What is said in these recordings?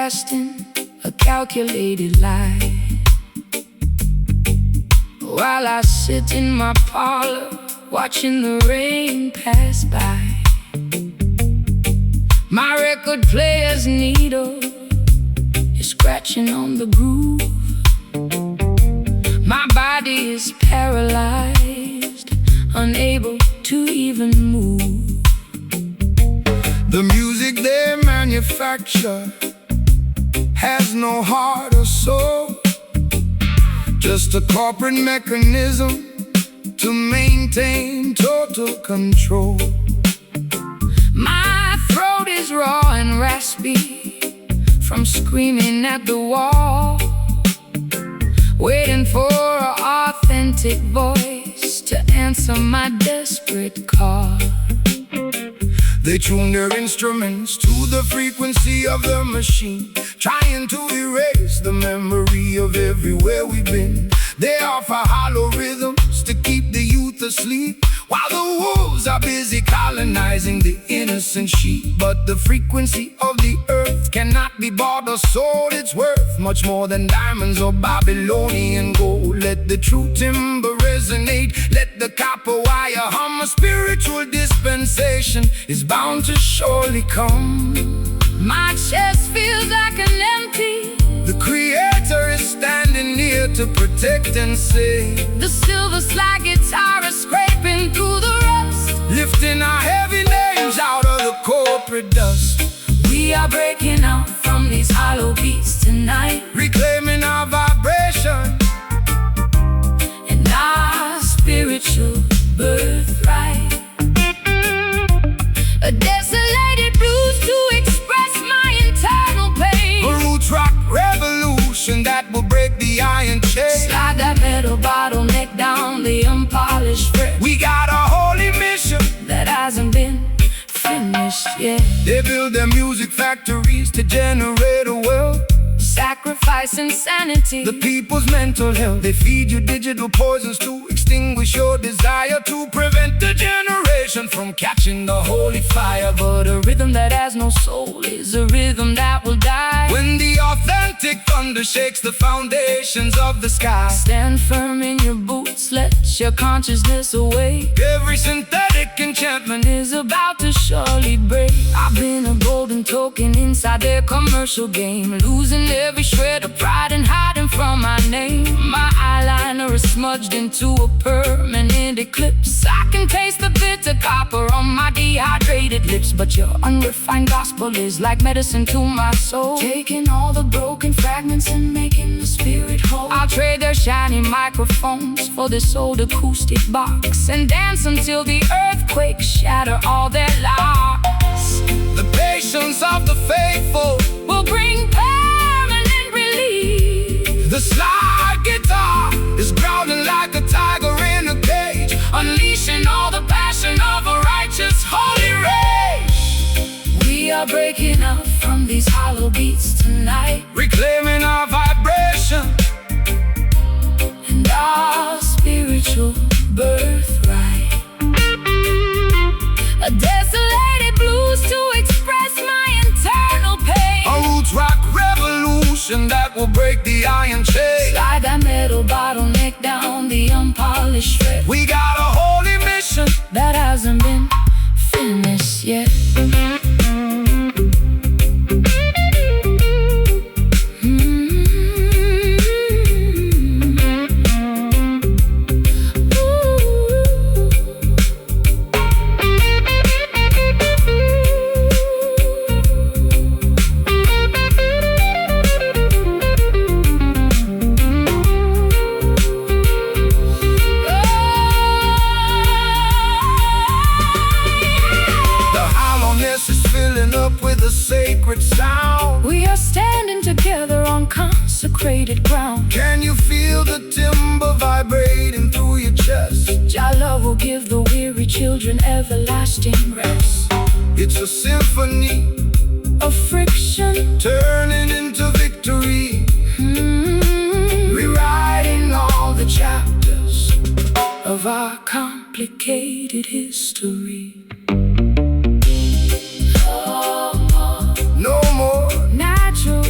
casting a calculated lie, while I sit in my parlor watching the rain pass by. My record player's needle is scratching on the groove. My body is paralyzed, unable to even move. The music they manufacture has no heart or soul, just a corporate mechanism to maintain total control. My throat is raw and raspy from screaming at the wall, waiting for an authentic voice to answer my desperate call. They tune their instruments to the frequency of the machine, trying to erase the memory of everywhere we've been. They offer hollow rhythms to keep the youth asleep, while the wolves are busy colonizing the innocent sheep. But the frequency of the earth cannot be bought or sold. It's worth much more than diamonds or Babylonian gold. Let the true timber resonate, let the copper wire hum. A spiritual dispensation is bound to surely come. My chest feels like an empty. The Creator is standing near to protect and save. The silver slide guitar is scraping through the rust, lifting our heavy names out of the corporate dust. We are breaking out from these hollow beats tonight, reclaiming our vibration and our spiritual birthright. A desolated blues to express my internal pain. A roots rock revolution that will break the iron chain. Slide that metal bottleneck down the unpolished fret. We got a holy mission that hasn't been finished yet. They build their music factories to generate a wealth, sacrifice insanity, the people's mental health. They feed you digital poisons to extinguish your desire, to prevent the generation from catching the holy fire. But a rhythm that has no soul is a rhythm that will die when the authentic thunder shakes the foundations of the sky. Stand firm in your boots, let your consciousness awake. Every synthetic enchantment is about to surely break. I've been a golden token inside their commercial game, losing every shred of pride and hiding from my name. My eyeliner is smudged into a permanent eclipse. I can taste the bitter copper on my dehydrated lips, but your unrefined gospel is like medicine to my soul, taking all the broken fragments and making the spirit whole. I'll trade their shiny microphones for this old acoustic box, and dance until the earthquakes shatter all their locks. The patience of the faithful will bring permanent relief. The slide guitar is growling like a tiger in a cage, unleashing all the passion of a righteous holy rage. We are breaking out from these hollow beats tonight, reclaiming our vibration and our spiritual birthright. A desolated blues to express my internal pain. A roots rock revolution that will break the iron chain. Slide that metal bottleneck down the unpolished shred. We got a holy mission that hasn't been finished yet. Sacred sound. We are standing together on consecrated ground. Can you feel the timber vibrating through your chest? Jah love will give the weary children everlasting rest. It's a symphony of friction turning into victory, rewriting all the chapters of our complicated history. No more natural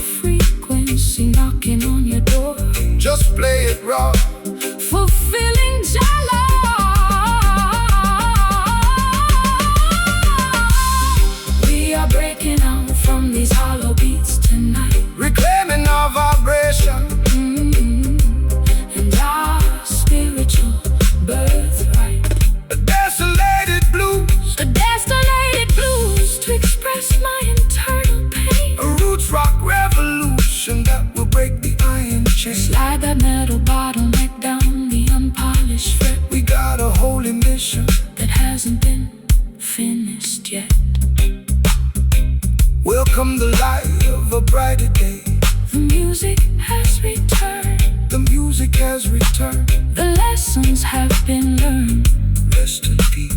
Welcome the light of a brighter day. The music has returned. The music has returned. The lessons have been learned. Rest in peace.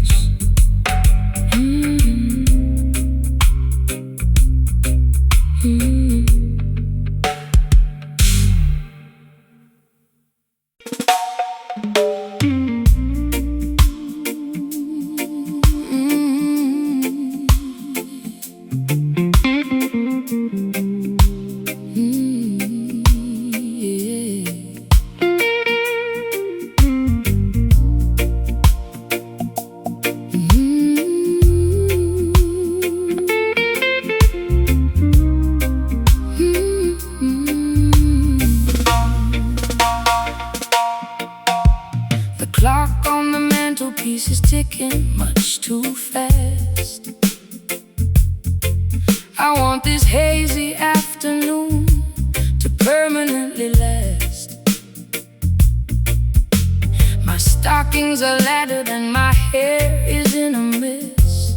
Clock on the mantelpiece is ticking much too fast. I want this hazy afternoon to permanently last. My stockings are laddered and my hair is in a mess.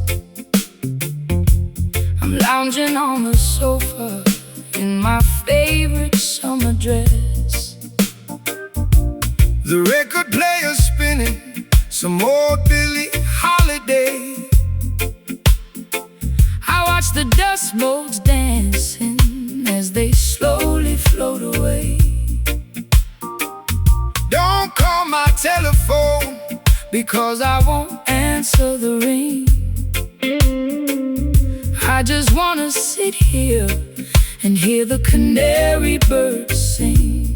I'm lounging on the sofa in my favorite summer dress. The record player's spinning some more Billie Holiday. I watch the dust motes dancing as they slowly float away. Don't call my telephone because I won't answer the ring. I just wanna sit here and hear the canary birds sing.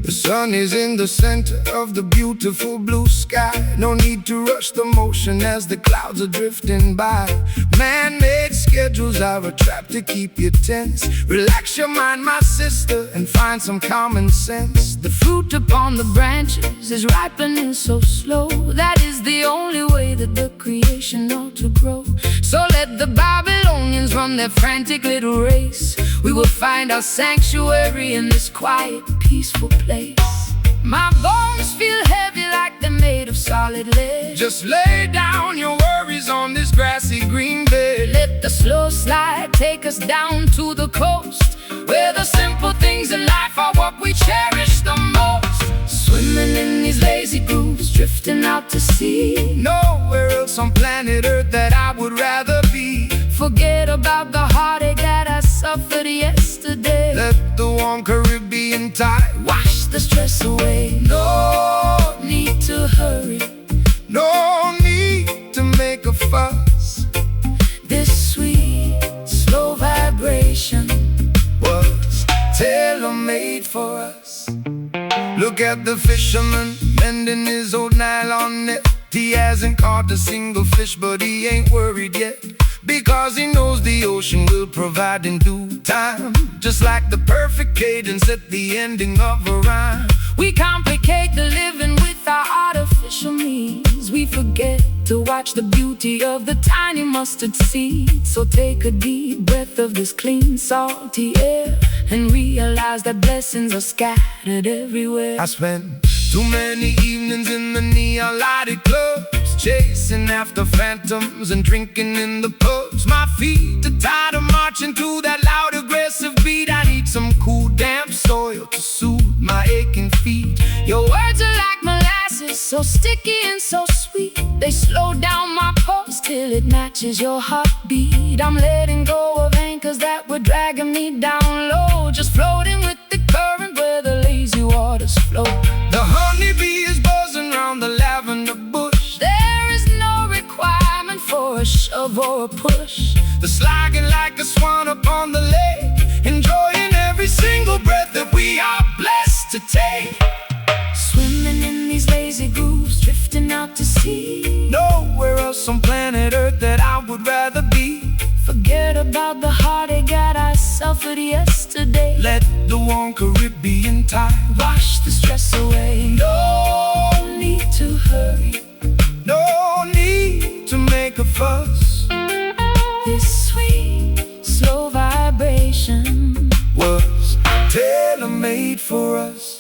The sun is in the center of the beautiful blue sky. No need to rush the motion as the clouds are drifting by. Man-made schedules are a trap to keep you tense. Relax your mind, my sister, and find some common sense. The fruit upon the branches is ripening so slow. That is the only way that the creation ought to grow. So let the Babylonians run their frantic little race. We will find our sanctuary in this quiet, peaceful place. My bones feel heavy like they're made of solid lead. Just lay down your worries on this grassy green bed. Let the slow slide take us down to the coast, where the simple things in life are what we cherish the most. Swimming in these lazy grooves, drifting out to sea. Nowhere else on planet Earth that I would rather be. Forget about the heartache that I suffered yesterday. Let the warm Caribbean tide wash the stress away. No need to hurry, no need to make a fuss. This sweet, slow vibration was tailor-made for us. Look at the fisherman mending his old nylon net. He hasn't caught a single fish, but he ain't worried yet, because he knows the ocean will provide in due time. Just like the perfect cadence at the ending of a rhyme. We complicate the living with our artificial means. We forget to watch the beauty of the tiny mustard seed. So take a deep breath of this clean, salty air and realize that blessings are scattered everywhere. I spent too many evenings in the neon lighted clubs, chasing after phantoms and drinking in the pubs. My feet are tired of marching to that loud aggressive beat. I need some cool damp soil to soothe my aching feet. Your words are like molasses, so sticky and so sweet. They slow down my pulse till it matches your heartbeat. I'm letting go of anchors that were dragging me down low, just floating with the current where the lazy waters flow. The honeybee is buzzing round the lavender bush. There is no requirement for a shove or a push. The slogging like a swan upon the lake, enjoying every single breath that we are blessed to take. Swimming in these lazy grooves, drifting out to sea. Nowhere else on planet Earth that I would rather be. Forget about the heartache that I suffered yesterday. Let the warm Caribbean tide wash the stress away. No need to hurry, no need to make a fuss. This sweet, slow vibration was tailor-made for us.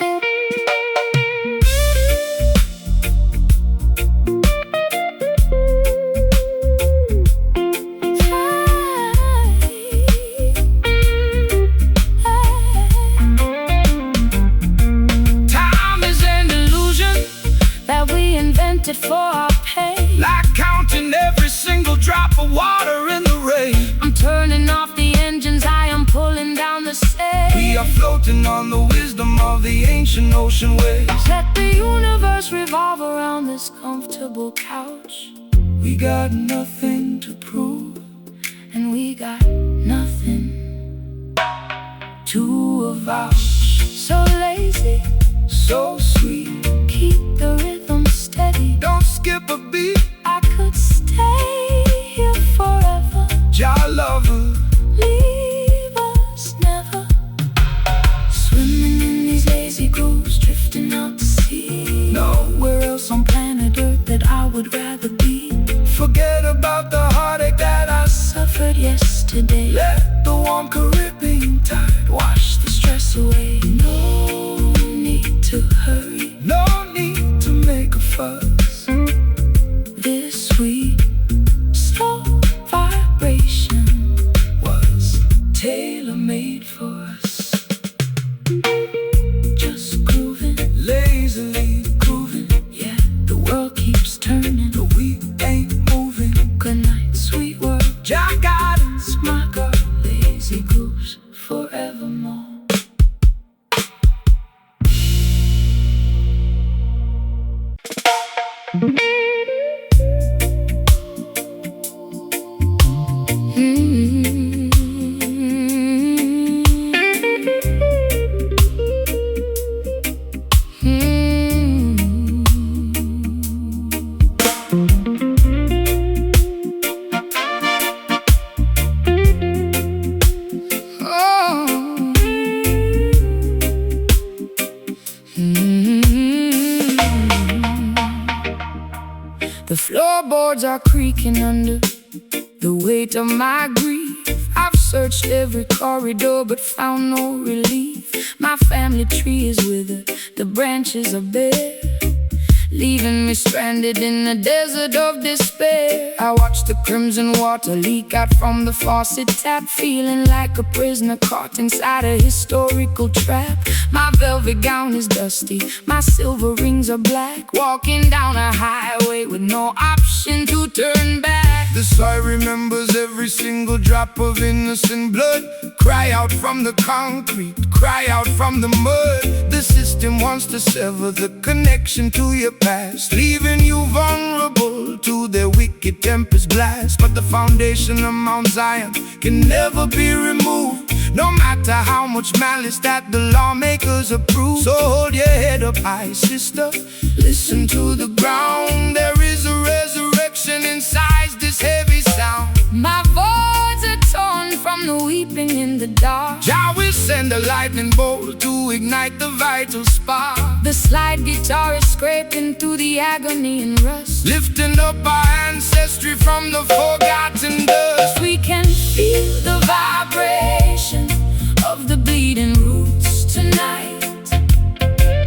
of the ancient ocean waves. Let the universe revolve around this comfortable couch. We got nothing to prove, and we got nothing to avouch. So lazy, so sweet, keep the rhythm steady. don't skip a beat. I could stay here forever. Jah lover, Leave us never. Swimming in these lazy grooves, drifting out to sea. Nowhere else on planet Earth that I would rather be. forget about the heartache that I Suffered yesterday. let the warm Caribbean tide Wash the stress away. No need to hurry. no need to make a fuss. This sweet, slow vibration Was tailor-made for us. Just grooving, lazily grooving. Yeah, the world keeps turning. but we ain't moving. Good night, sweet world. Jah guidance, My girl, lazy grooves forevermore. The floorboards are creaking under the weight of my grief. I've searched every corridor but found no relief. My family tree is withered, the branches are bare, leaving me stranded in a desert of despair. I watch the crimson water leak out from the faucet tap, feeling like a prisoner caught inside a historical trap. My velvet gown is dusty, my silver rings are black, walking down a highway with no option to turn back. the soil remembers every single drop of innocent blood. Cry out from the concrete, cry out from the mud. The system wants to sever the connection to your past, leaving you vulnerable to their wicked tempest blast. But the foundation of Mount Zion can never be removed, no matter how much malice that the lawmakers approve. So hold your head up high, sister, listen to the ground. There is a resurrection inside this heavy sound. My voids are torn from the weeping in the dark. Jah will send a lightning bolt to ignite the vital spark, The slide guitar is scraping through the agony and rust. lifting up our ancestry from the forgotten dust. We can feel the vibration of the bleeding roots tonight,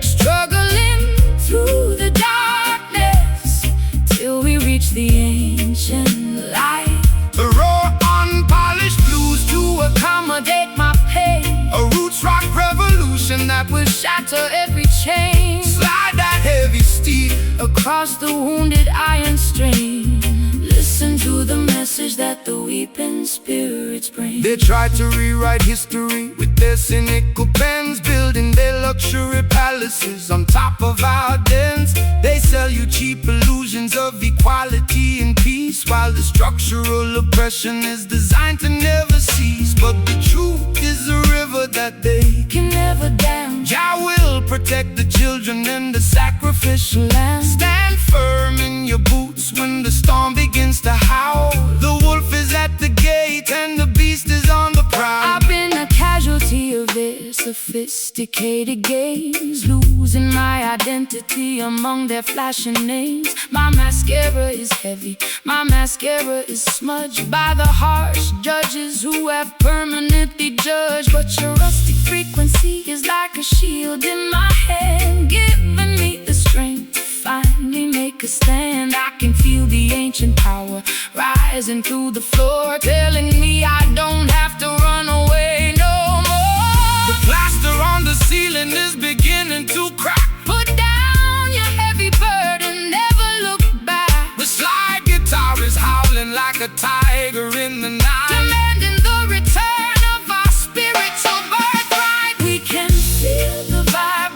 struggling through the darkness till we reach the ancient light. A raw, unpolished blues to Accommodate my pain, a roots rock revolution that will shatter every chain, slide that heavy steed. across the wounded iron strain. Listen to the message that the weeping spirits bring. They try to rewrite history with their cynical pens, building their luxury palaces on top of our dens. They sell you cheap illusions of equality and peace, while the structural oppression is designed to never cease. But the truth is a river that they Can never dam. Jah will protect the children and the sacrificial lamb. Stand firm in your boots when the storm begins to howl. The wolf is at the gate and the beast is on the prowl. I've been a casualty of their sophisticated games, losing my identity among their flashing names. My mascara is heavy, my mascara is smudged by the harsh judges who have permanently judged. But your rustic frequency is like a shield in my hand, giving me the strength to finally make a stand. I can feel the ancient power rising through the floor, telling me I don't have to run away no more. The plaster on the ceiling is beginning to crack. Put down your heavy burden, never look back. The slide guitar is howling like a tiger in the night, Demanding the return of our spiritual birthright. We can feel the vibe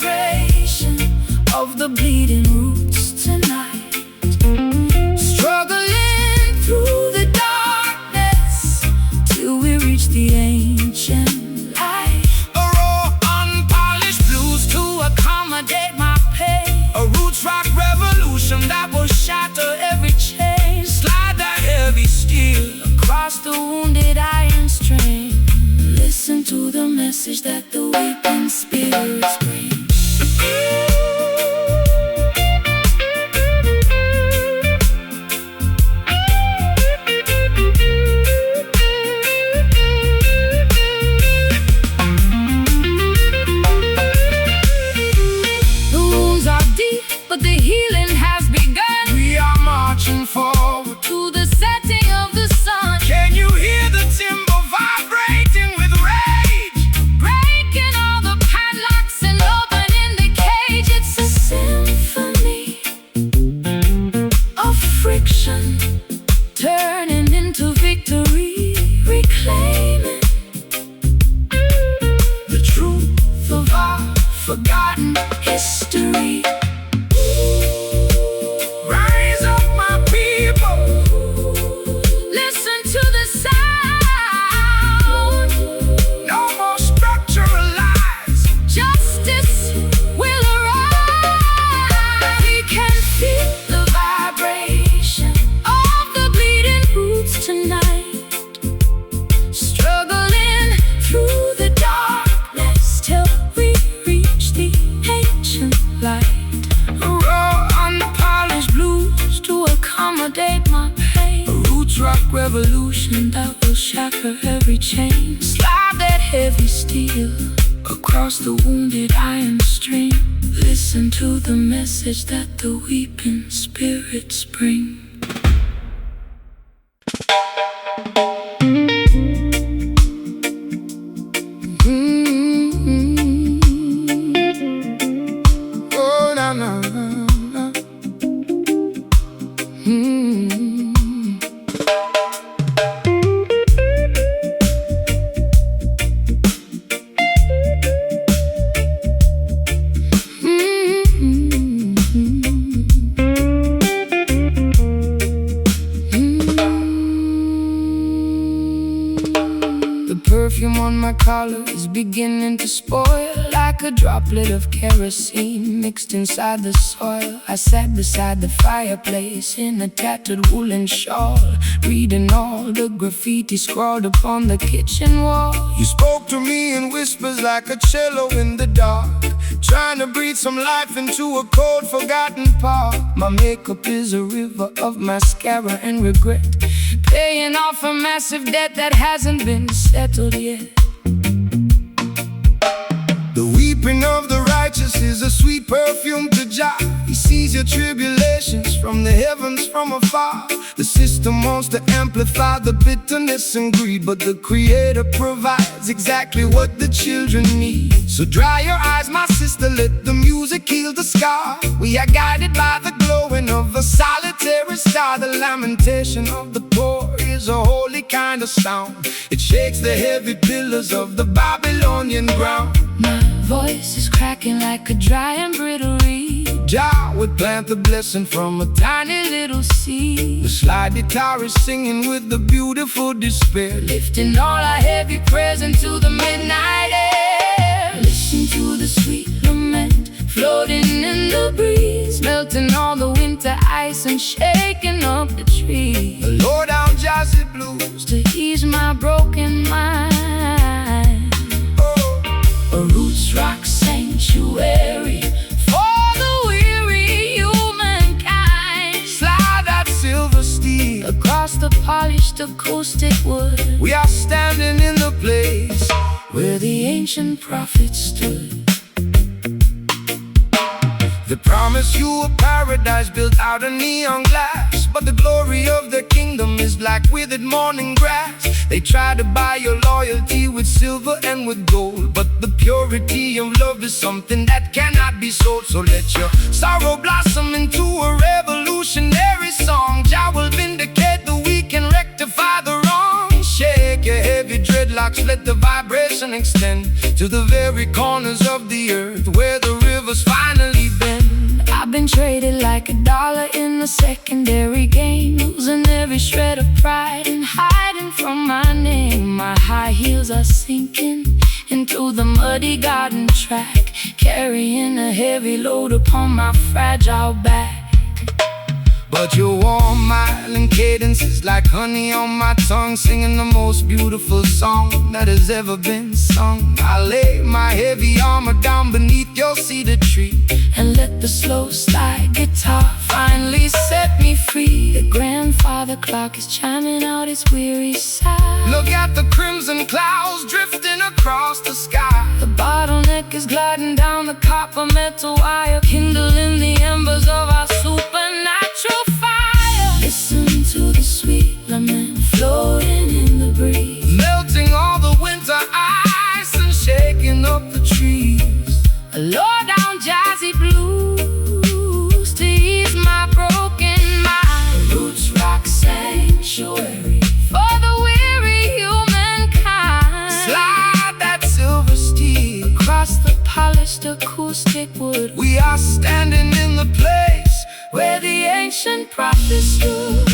the ancient life. A raw, unpolished blues to accommodate my pain. A roots rock revolution that will shatter every chain. Slide that heavy steel Across the wounded iron string. Listen to the message that the weeping spirits bring. The wounds are deep, but the healing has begun. We are marching forward To the setting of the sun, Can you hear the timber vibrating with rage? breaking all the padlocks and opening the cage. It's a symphony of friction, turning into victory, reclaiming the truth of our forgotten history. Rise up, my people. Listen to the sound. No more structural lies. Justice will arise. We can feel the vibration of the bleeding roots tonight, struggling through the darkness till we reach the ancient light. Raw, unpolished Blues to accommodate my pain. a roots rock Revolution that will shatter every chain. Slide that heavy steel across the wounded iron string. Listen to the message that the weeping spirits bring. Oh, na na na na. The perfume on my collar is beginning to spoil, like a droplet of kerosene mixed inside the soil. I sat beside the fireplace in a tattered woolen shawl, reading all the graffiti scrawled upon the kitchen wall. You spoke to me in whispers like a cello in the dark, trying to breathe some life into a cold, forgotten park. My makeup is a river of mascara and regret, paying off a massive debt that hasn't been settled yet. The weeping of the righteous is a sweet perfume to Jah. He sees your tribulations from the heavens from afar. The system wants to amplify the bitterness and greed, but the Creator provides exactly what the children need. So dry your eyes, my sister, let the music heal the scar. We are guided by the glowing of a solitary star. The lamentation of the poor is a holy kind of sound. It shakes the heavy pillars of the Babylonian ground. My voice is cracking like a dry and brittle reed. Jah would plant the blessing from a Tiny little seed, The slide guitar is singing with the beautiful despair. lifting all our heavy prayers into the midnight air. Listen to the sweet lament floating in the breeze, melting all the winter ice and shaking up the trees. The low down jazzy blues. To ease my broken mind, Oh, a roots rock sanctuary for the weary humankind. slide that silver steel. Across the polished acoustic wood, We are standing in the place. where the ancient prophets stood. They promise you a paradise built out of neon glass, but the glory of their kingdom is like withered morning grass. They try to buy your loyalty with silver and with gold, but the purity of love is something that cannot be sold. So let your sorrow blossom into a revolutionary song. Jah will vindicate the weak and rectify the wrong. Shake your heavy dreadlocks, let the vibration extend to the very corners of the earth where the rivers finally bend. I've been traded like a dollar in the secondary game, losing every shred of pride and hiding from my name. My high heels are sinking into the muddy garden track, carrying a heavy load upon my fragile back. But your warm island cadence is like honey on my tongue, singing the most beautiful song that has ever been sung. I lay my heavy armor down beneath your cedar tree and let the slow slide guitar finally set me free. The grandfather clock is chiming out its weary sigh. Look at the crimson clouds drifting across the sky. The bottleneck is gliding down the copper metal wire, kindling the embers of our supernatural fire. Listen to the sweet lament floating in the breeze, melting all the winter ice and shaking up the trees. A low-down jazzy blues to ease my broken mind. A roots rock sanctuary for the weary humankind. Slide that silver steel across the polished acoustic wood. We are standing in the place where the ancient prophets stood.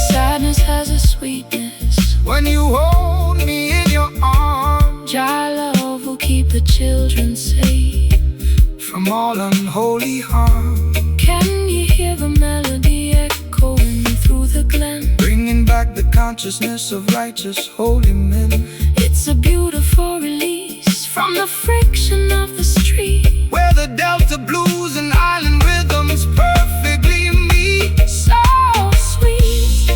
Sadness has a sweetness when you hold me in your arms. Your love will keep the children safe from all unholy harm. Can you hear the melody echoing through the glen, bringing back the consciousness of righteous holy men? It's a beautiful release from the friction of the street, where the delta blues and island rhythms perfectly meet. So sweet,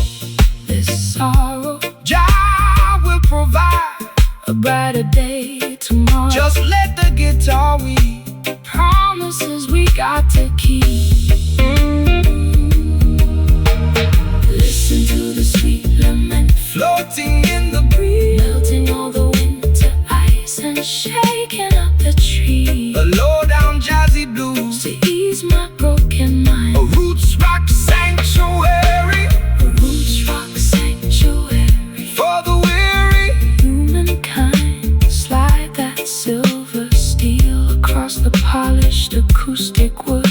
this sorrow, Jah will provide a brighter day tomorrow. Just let the guitar weep, promises we got to keep. Listen to the sweet lament floating in the breeze, melting all the winter ice and shaking up the tree. A low-down jazzy blues to ease my broken mind. A roots rock sanctuary, a roots rock sanctuary for the weary humankind. Slide that silver steel across the polished acoustic wood.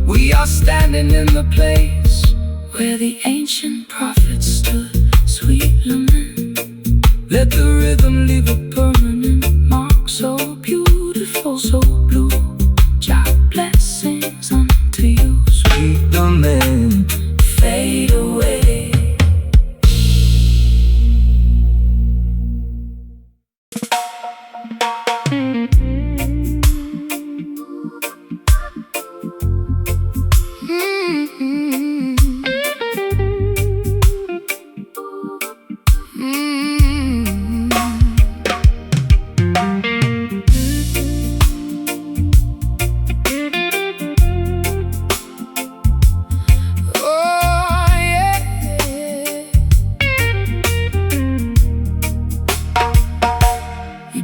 We are standing in the place where the ancient prophets stood. Sweet lament, let the rhythm leave a permanent mark. So beautiful, so blue. Jah blessings unto you. Sweet lament, fade away.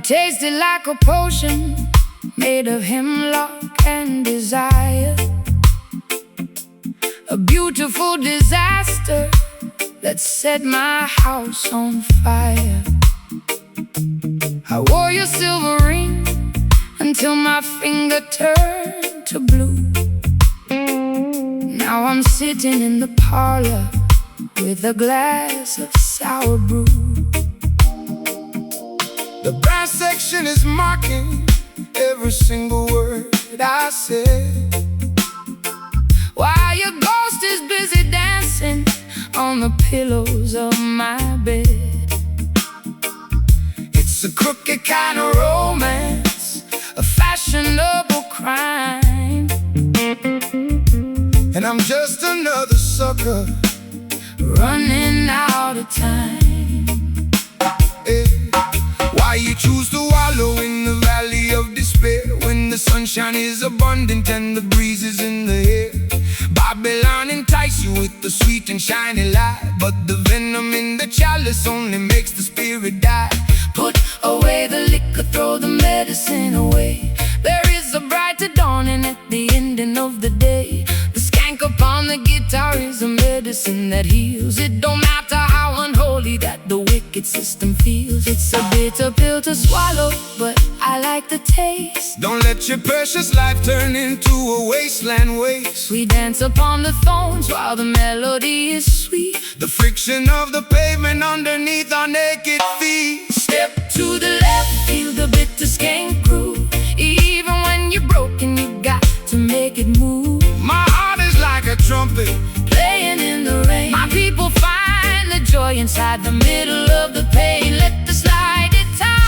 Tasted like a potion made of hemlock and desire, a beautiful disaster that set my house on fire. I wore your silver ring until my finger turned to blue. Now I'm sitting in the parlor with a glass of sour brew. The brass section is marking every single word I said, while your ghost is busy dancing on the pillows of my bed. It's a crooked kind of romance, a fashionable crime, and I'm just another sucker running out of time. Hey. Why you choose to wallow in the valley of despair when the sunshine is abundant and the breeze is in the air? Babylon entice you with the sweet and shiny light, but the venom in the chalice only makes the spirit die. Put away the liquor, throw the medicine away. There is a brighter dawning at the ending of the day. The skank upon the guitar is a medicine that heals. It don't matter how unholy that the wicked system feels. It's a bitter pill to swallow, but I like the taste. Don't let your precious life turn into a wasteland waste. We dance upon the thorns while the melody is sweet. The friction of the pavement underneath our naked feet. Step to the left, feel the bitter skank groove. Even when you're broken, you got to make it move. My heart is like a trumpet Playing in the rain. My people find the joy inside the middle of the pain. Let the slide guitar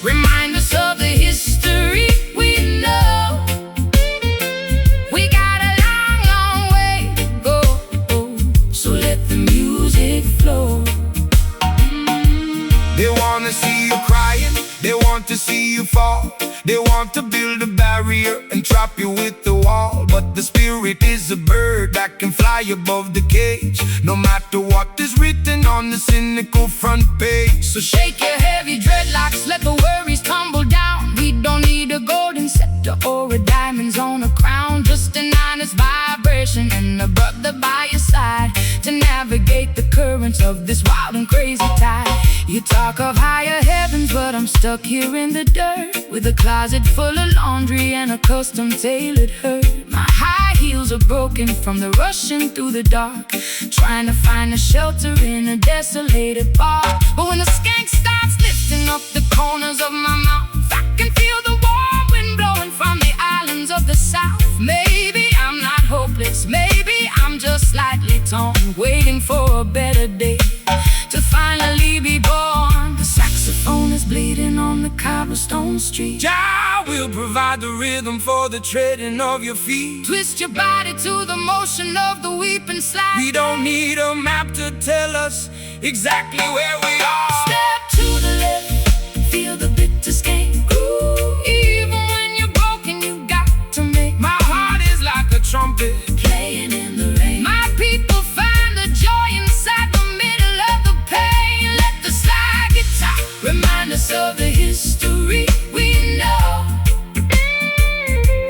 remind us of the history we know. We got a long, long way to go, so let the music flow. They wanna see you crying, they want to see you fall. They want to build a barrier and trap you with the wall. But the spirit is a bird that can fly above the cage, no matter what is written on the cynical front page. So shake your heavy dreadlocks, let the worries tumble down. We don't need a golden scepter or a diamonds on a crown. Just an honest vibration and a brother by your side to navigate the currents of this wild and crazy tide. You talk of higher heavens, but I'm stuck here in the dirt, with a closet full of laundry and a custom tailored hurt. My high heels are broken from the rushing through the dark, trying to find a shelter in a desolated bar. But when the skank starts lifting up the corners of my mouth, I can feel the warm wind blowing from the islands of the south. Maybe I'm not hopeless, maybe I'm just slightly torn, waiting for a better day to finally be born. The saxophone is bleeding on the cobblestone street. Jah will provide the rhythm for the treading of your feet. Twist your body to the motion of the weeping slide. We don't need a map to tell us exactly where we are. Step to the left, feel the bitter skank groove. Even when you're broken, you got to make. My heart is like a trumpet Playing in the rain. My people find the joy inside the middle of the pain. Let the slide guitar remind us of the history we know.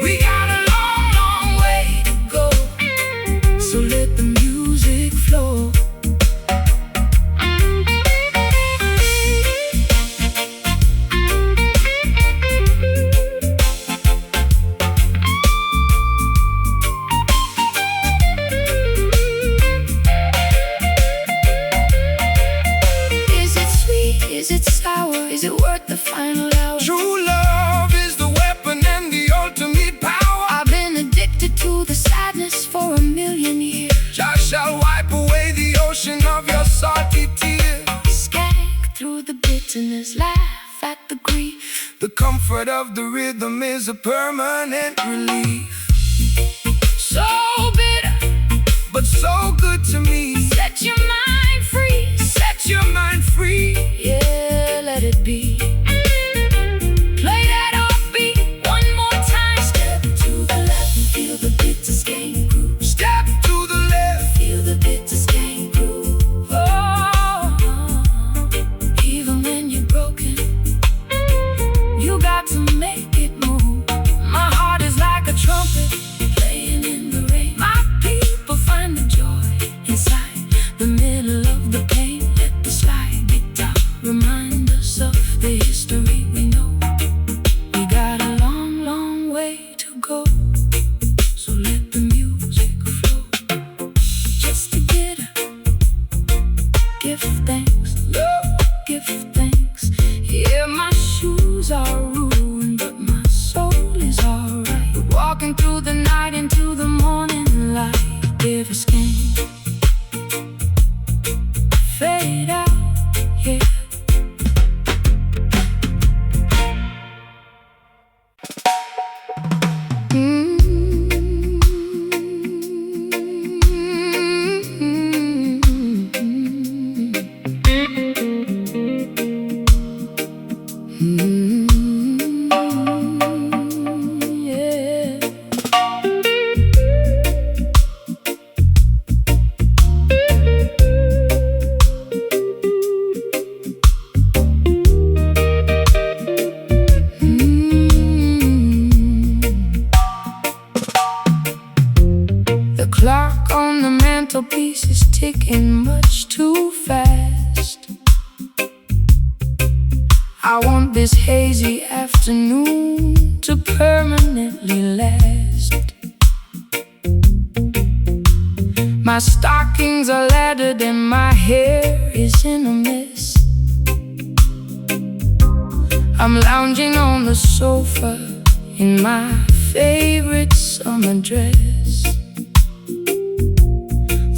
We got a long, long way to go, so let the music flow. Is it sour? Is it worth the final hour? True love is the weapon and the ultimate power. I've been addicted to the sadness for 1,000,000 years. Jah shall wipe away the ocean of your salty tears. Skank through the bitterness, laugh at the grief. The comfort of the rhythm is a permanent relief. So bitter, but so good to me. set your mind free. Set your mind free. Yeah, let it be. Play that offbeat one more time. Step to the left, feel the bitter skank groove. Step to the left, Feel the bitter skank groove. Oh, even when you're broken, you got to make it move. My heart is like a trumpet playing in the rain. My people find the joy inside the middle of the pain. Let the slide guitar remind us of the history we know. We got a long, long way to go, so let the music flow. Just to get her, give thanks, give thanks. Yeah, my shoes are ruined, but my soul is alright. We're walking through the night into the morning light. Give a skank, fade out, yeah. Yeah. I want this hazy afternoon to permanently last. My stockings are laddered and my hair is in a mess. I'm lounging on the sofa in my favorite summer dress.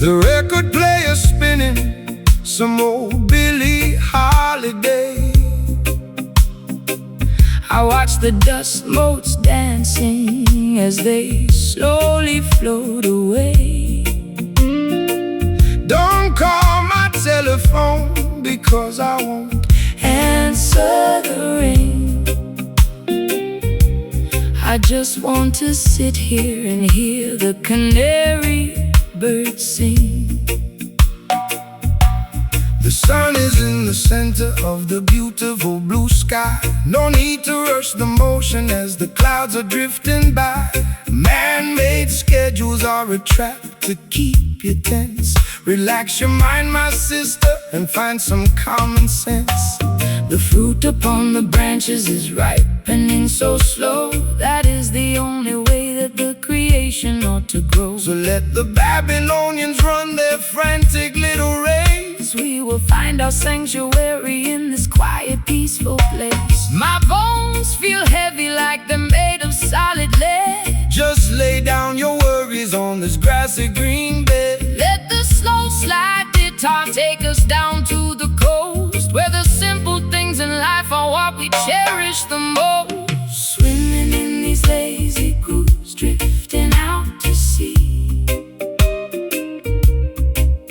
The record player spinning some old Billie Holiday. I watch the dust motes dancing as they slowly float away. Don't call my telephone because I won't answer the ring. I just want to sit here and hear the canary birds sing. The sun is in the center of the beautiful blue sky. No need to rush the motion as the clouds are drifting by. Man-made schedules are a trap to keep you tense. Relax your mind, my sister, and find some common sense. The fruit upon the branches is ripening so slow. That is the only way that the creation ought to grow. So let the Babylonians run their frantic little race. We will find our sanctuary in this quiet, peaceful place. My bones feel heavy like they're made of solid lead. Just lay down your worries on this grassy green bed. Let the slow slide guitar take us down to the coast, where the simple things in life are what we cherish the most. Swimming in these lazy grooves, drifting out to sea.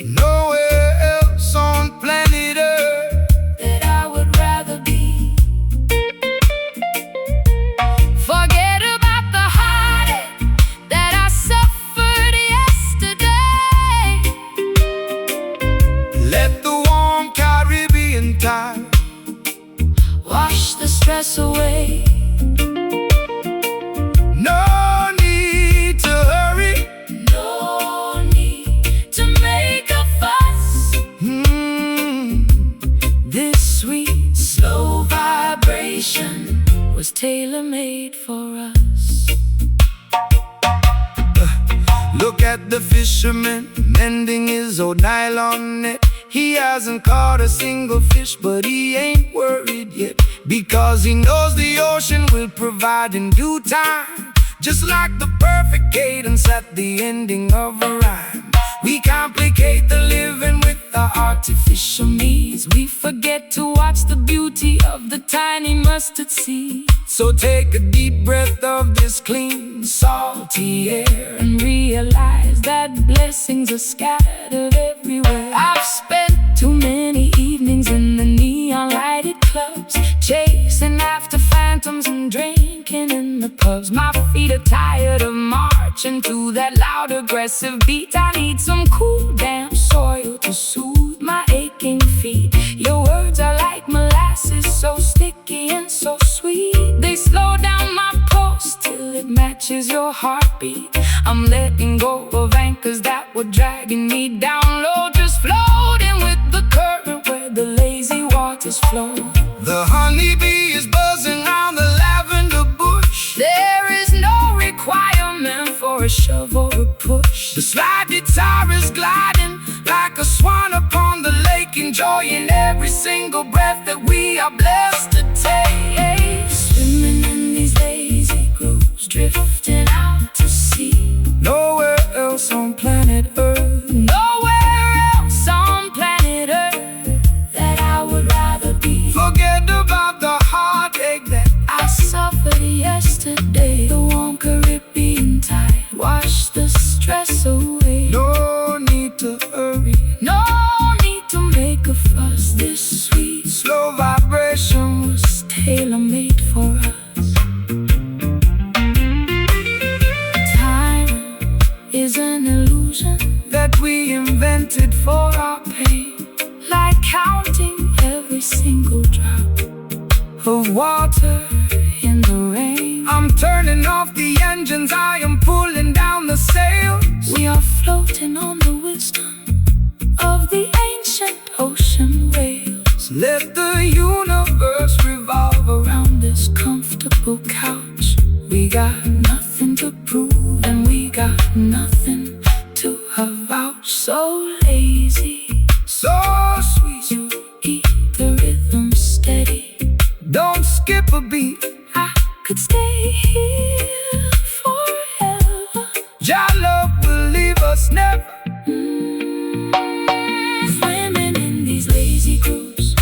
Nowhere else on planet Earth that I would rather be. Forget about the heartache that I suffered yesterday. Let the warm Caribbean tide wash the stress away. No need to hurry, no need to make a fuss. This sweet, slow vibration was tailor-made for us. Look at the fisherman mending his old nylon net. He hasn't caught a single fish, but he ain't worried yet, because he knows the ocean will provide in due time. Just like the perfect cadence at the ending of a rhyme. We complicate the living with the artificial means. We forget to watch the beauty of the tiny mustard seed. So take a deep breath of this clean, salty air and realize that blessings are scattered everywhere. I've spent too many evenings in the neon lighted clubs, chasing after phantoms and drinking in the pubs. My feet are tired of marching to that loud aggressive beat. I need some cool damp soil to soothe my aching feet. Your words are like molasses, so sticky and so sweet. They slow down my pulse till it matches your heartbeat. I'm letting go of anchors that were dragging me down low, just floating with the current where the lazy waters flow. The honeybee is buzzing round the lavender bush. There is no requirement for a shove or a push. The slide guitar is gliding like a swan upon the lake, enjoying every single breath that we are blessed to take. Swimming in these lazy grooves, drifting out to sea. Nowhere else on planet Earth, nowhere else on planet Earth that I would rather be. Forget about the heartache that I suffered yesterday. The warm Caribbean tide washed the stress away. No need to hurry, no need to make a fuss. This sweet, slow vibration was tailor-made for us. Time is an illusion that we invented for our pain, like counting every single drop of water in the rain. I'm turning off the engines, I am pulling down the sails. We are floating on the wisdom of the ancient ocean waves. Let the universe revolve. ever be. I could stay here forever. Your love will leave us never. Swimming in these lazy grooves,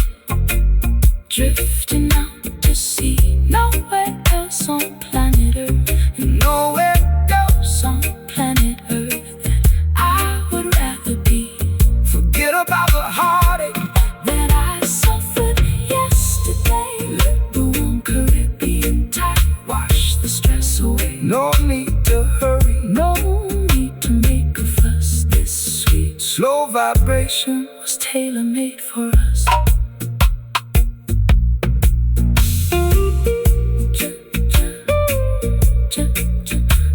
drifting out to sea. Nowhere else on planet Earth, Nowhere else on planet Earth that I would rather be. forget about the heartache. That I suffered yesterday. Let the warm Caribbean tide wash the stress away. No need to hurry. No need to make a fuss. This sweet Slow vibration. was tailor-made for us.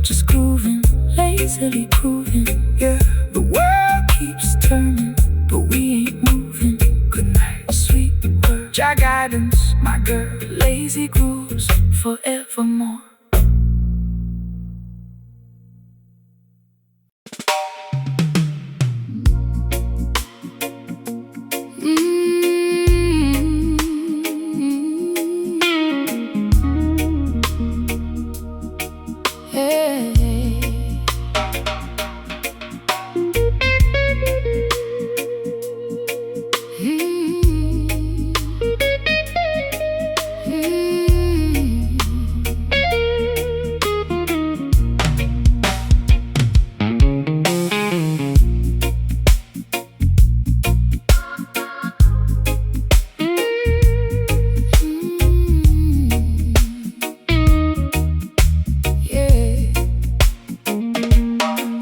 Just grooving, lazily grooving. Yeah, the world Keeps turning, but we ain't moving. Good night, sweet word. your guidance, my girl. Lazy grooves forevermore.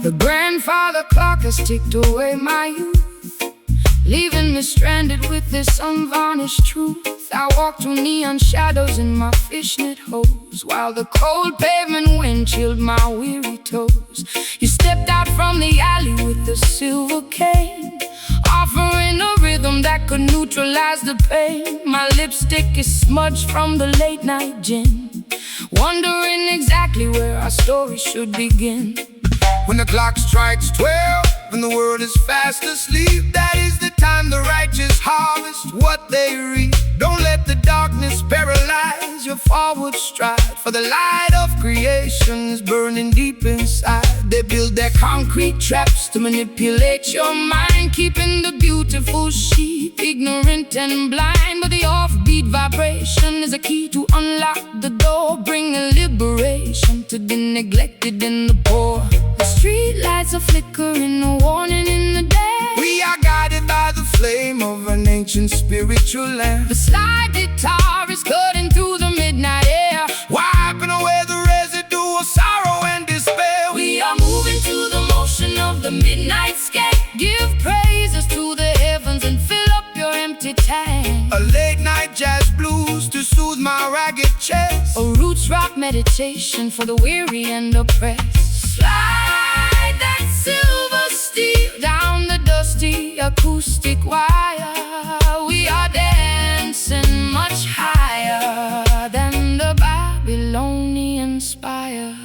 The grandfather clock has ticked away my youth, leaving me stranded with this unvarnished truth. I walk through neon shadows in my fishnet hose, while the cold pavement wind chilled my weary toes. You stepped out from the alley with a silver cane, offering a rhythm that could neutralize the pain. My lipstick is smudged from the late night gin, wondering exactly where our story should begin. When the clock strikes 12 and the world is fast asleep, that is the time the righteous harvest what they reap. Don't let the darkness paralyze your forward stride, for the light of creation is burning deep inside. They build their concrete traps to manipulate your mind, keeping the beautiful sheep ignorant and blind. But the offbeat vibration is a key to unlock the door, bringing liberation to the neglected and the poor. The street lights are flickering, a warning in the day. We are guided by the flame of an ancient spiritual lamp. The slide guitar is cutting through the midnight air, Wiping away the residue of sorrow and despair. we are moving to the motion of the midnight sky. Give praises to the heavens and fill up your empty tank. A late night jazz blues to soothe my ragged chest. A roots rock meditation for the weary and oppressed. Slide that silver steel down the dusty acoustic wire. We are dancing much higher than the Babylonian spire.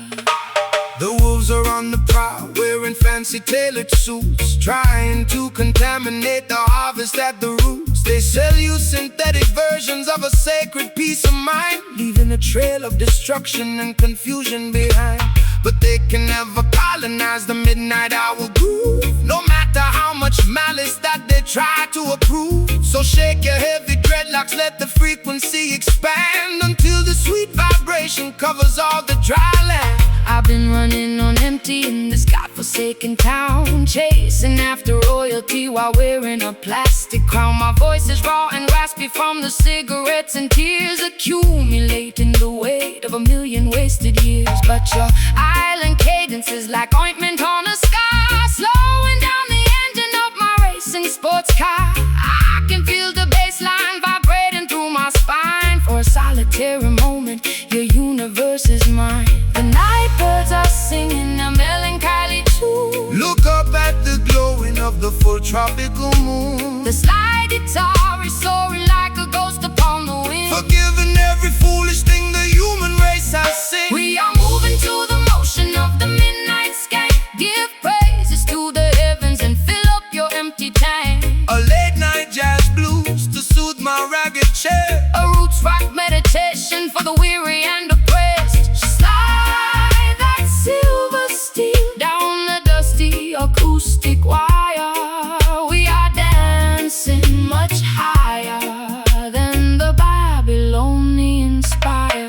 The wolves are on the prowl, wearing fancy tailored suits, trying to contaminate the harvest at the roots. They sell you synthetic versions of a sacred peace of mind, leaving a trail of destruction and confusion behind. But they can never colonize the midnight hour groove, no matter how much malice that they try to approve. So shake your heavy dreadlocks, let the frequency expand, until the sweet vibration covers all the dry land. I've been running on empty in this godforsaken town, chasing after royalty while wearing a plastic crown. My voice is raw and raspy from the cigarettes, and tears accumulating the weight of a million wasted years. But your island cadence is like ointment on a scar, slowing down the engine of my racing sports car. I can feel the bass line vibrating through my spine. For a solitary moment, your universe is mine. The night birds are singing a melancholy tune. Look up at the glowing of the full tropical moon. The slide guitar is soaring like a ghost upon the wind. Forgiving every foolish thing the human race has seen. We are moving to the motion of the midnight sky. Give praises to the heavens and fill up your empty tank. A late night jazz blues to soothe my ragged chest. A roots rock meditation for the weary and oppressed. Slide that silver steel down the dusty acoustic wire. We are dancing much higher than the Babylonian spire.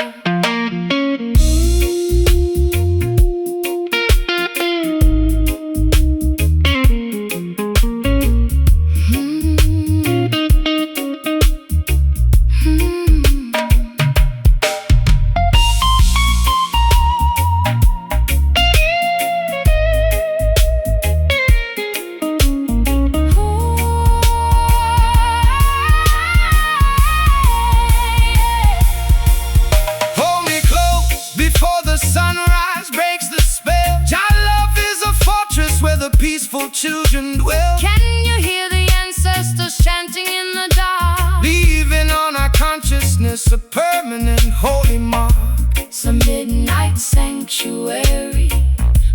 Peaceful children dwell. Can you hear the ancestors chanting in the dark? Leaving on our consciousness a permanent holy mark. It's a midnight sanctuary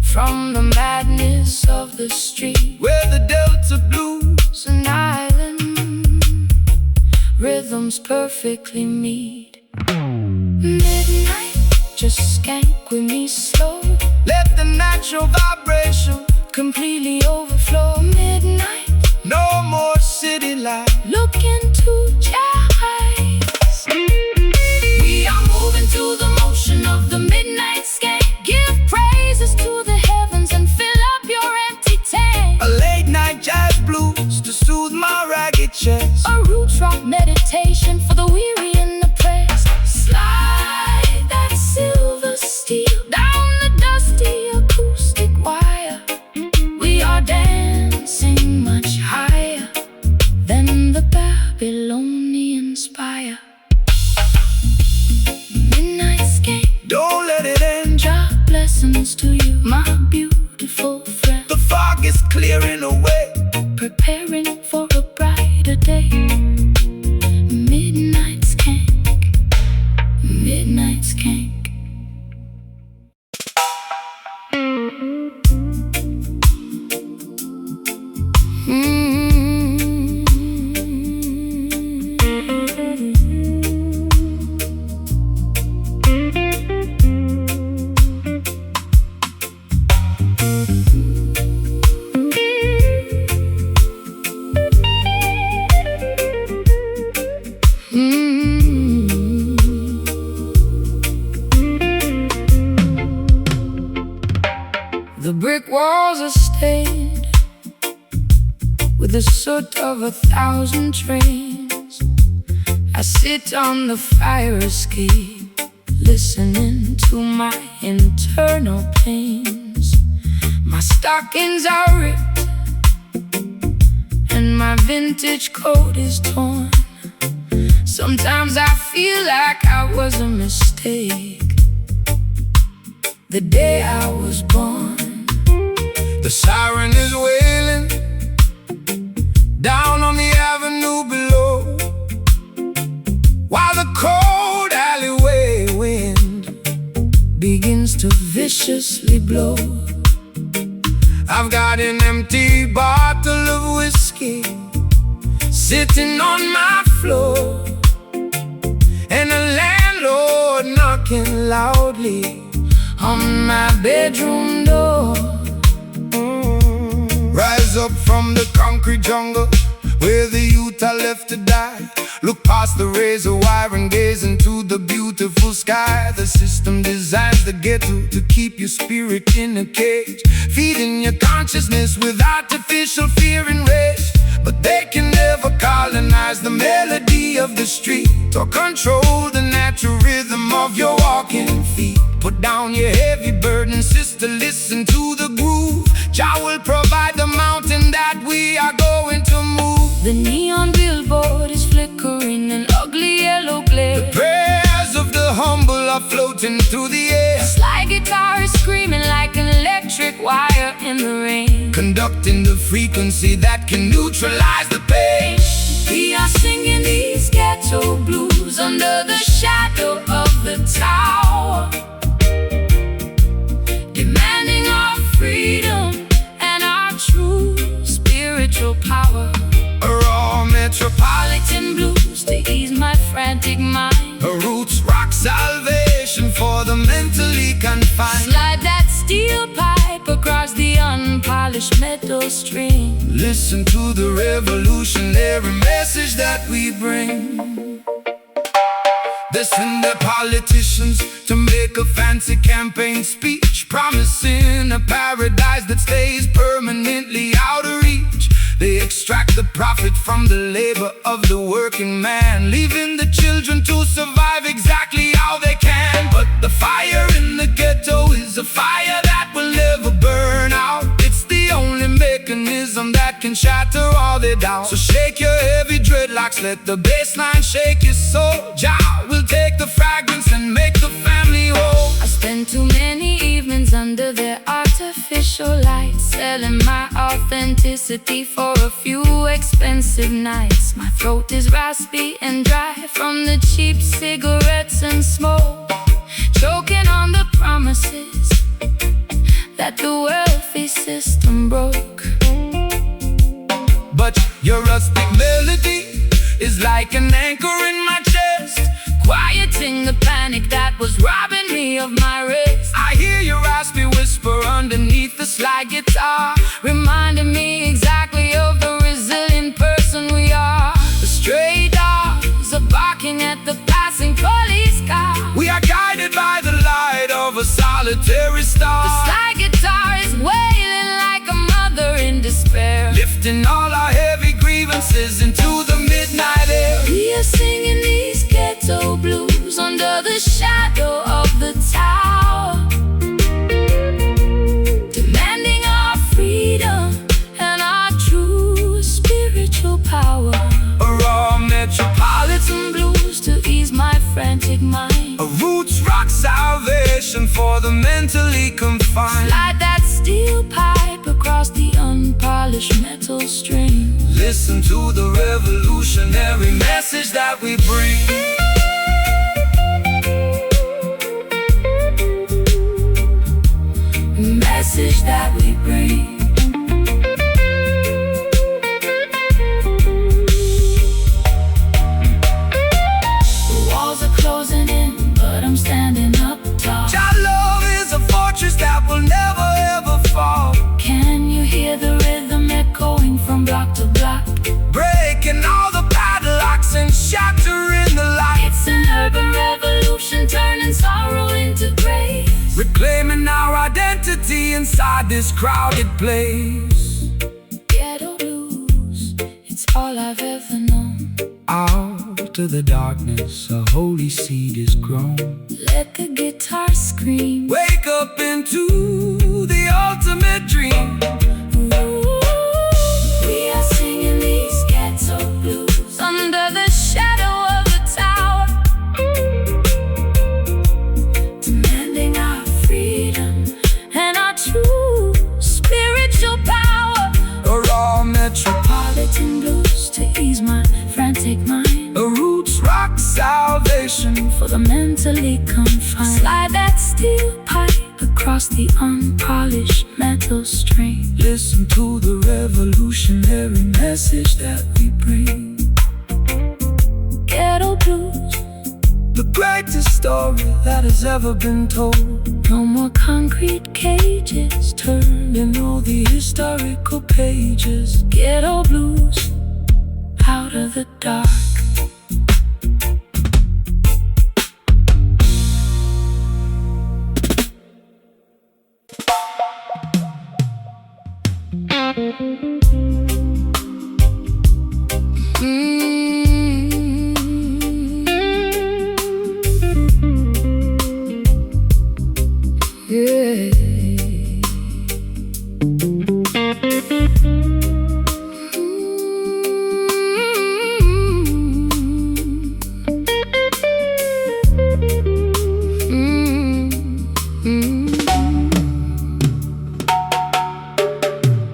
from the madness of the street, where the Delta blues and island rhythms perfectly meet. Midnight, just skank with me slow. Let the natural vibration completely overflow. Midnight, no more city life. Look into your eyes. We are moving to the motion of the midnight skank. Give praises to the heavens and fill up your empty tank. A late night jazz blues to soothe my ragged chest. A roots rock meditation for the weary and oppressed. Slide that silver steel down the dusty acoustic wire. We are dancing much higher than the Babylonian spire. Midnight skank, don't let it end. Drop blessings to you, my beautiful friend. The fog is clearing away, preparing for a brighter day. Midnight skank, midnight skank. The brick walls are stained with the soot of 1,000 trains. I sit on the fire escape, listening to my internal pains. My stockings are ripped and my vintage coat is torn. Sometimes I feel like I was a mistake the day I was born. The siren is wailing down on the avenue below, while the cold alleyway wind begins to viciously blow. I've got an empty bottle of whiskey sitting on my floor, and a landlord knocking loudly on my bedroom door. Rise up from the concrete jungle where the youth are left to die. Look past the razor wire and gaze into the beautiful sky. The system designs the ghetto to keep your spirit in a cage, feeding your consciousness with artificial fear and rage. But they can never colonize the melody of the street, or control the natural rhythm of your walking feet. Put down your heavy burden, sister, listen to the groove. Jah will provide the mountain that we are going to move. The neon billboard is flickering an ugly yellow glare. The prayers of the humble are floating through the air. Slide guitar is screaming like an electric wire in the rain, conducting the frequency that can neutralize the pain. We are singing these ghetto blues under the shadow of the tower, demanding our freedom and our true spiritual power. A raw metropolitan Metropolitan blues to ease my frantic mind. A roots rock salvation for the mentally confined. Slide that steel pipe across the unpolished metal string. Listen to the revolutionary message that we bring. They send their politicians to make a fancy campaign speech, promising a paradise that stays permanently out of reach. They extract the profit from the labor of the working man, leaving the children to survive exactly how they can. But the fire in the ghetto is a fire that will never burn out. It's the only mechanism that can shatter all their doubts. So shake your heavy dreadlocks, let the bass line shake your soul. Jah will take the fragrance and make the family whole. I spent too many evenings under their artificial lights, selling my authenticity for a few expensive nights. My throat is raspy and dry from the cheap cigarettes and smoke, choking on the promises that the wealthy system broke. But your rustic melody is like an anchor in my chest, quieting the panic that was robbing me of my rest. I hear your raspy whisper underneath the slide guitar, reminding me exactly of the resilient person we are. The stray dogs are barking at the passing police car. We are guided by the light of a solitary star. The slide guitar is wailing like a mother in despair, lifting all our heavy grievances into the midnight air. We are singing these ghetto blues under the shadow of the tower, demanding our freedom and our true spiritual power. A raw metropolitan Blues to ease my frantic mind. A roots rock salvation for the mentally confined. Slide that steel pipe across the unpolished metal string. Listen to the revolutionary message that we bring. Message that we bring. The walls are closing in, but I'm standing up tall. Jah love is a fortress that will never ever fall. Can you hear the rhythm echoing from block to block, breaking all the padlocks and shattering the light? It's an urban revolution, turning sorrow into grace, reclaiming our identity inside this crowded place. Ghetto blues, it's all I've ever known. Out of the darkness, a holy seed is grown. Let the guitar scream. Wake up into the ultimate dream. Ooh, we are singing these ghetto blues under the shadow of the tower, demanding our freedom and our true spiritual power. A raw Metropolitan blues to ease my frantic mind. A roots rock salvation for the mentally confined. Slide that steel pipe across the unpolished metal string. Listen to the revolutionary message that we bring. Ghetto blues, the greatest story that has ever been told. no more concrete cages Turning all the historical pages. Ghetto blues, out of the dark. Yeah.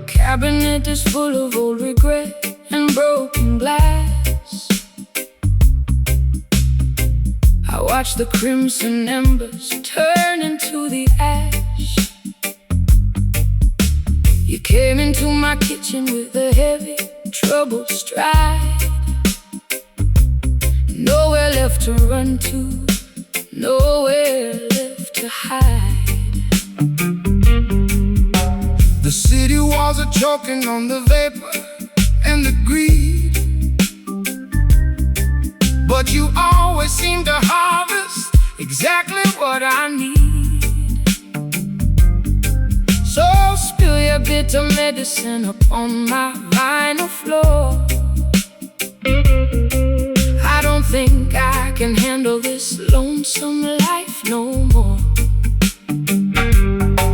Cabinet is full of old regret and broken glass. I watch the crimson embers turn into the ash. You came into my kitchen with a heavy troubled stride. Nowhere left to run to, nowhere left to hide. The city walls are choking on the vapor and the greed, but you always seem to harvest exactly what I need. So spill your bitter medicine upon my vinyl floor. I don't think I can handle this lonesome life no more.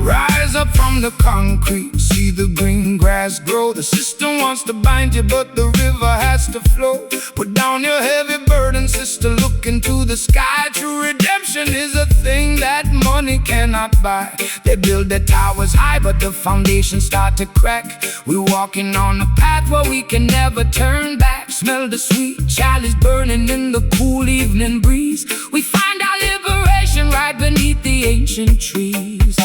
Rise up from the concrete, see the green grass grow. The system wants to bind you, but the river has to flow. Put down your heavy burden, sister, look into the sky. True redemption is a thing that money cannot buy. They build their towers high, but the foundations start to crack. We're walking on a path where we can never turn back. Smell the sweet chalice burning in the cool evening breeze. We find our liberation right beneath the ancient trees.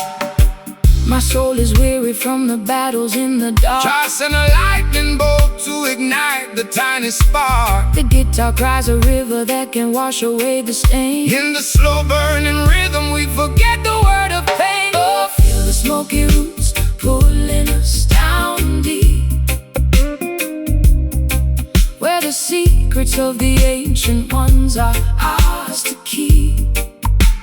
My soul is weary from the battles in the dark. Try send a lightning bolt to ignite the tiny spark. The guitar cries a river that can wash away the stain. In the slow burning rhythm we forget the word of pain. Oh, feel the smoky roots pulling us down deep, where the secrets of the ancient ones are ours to keep.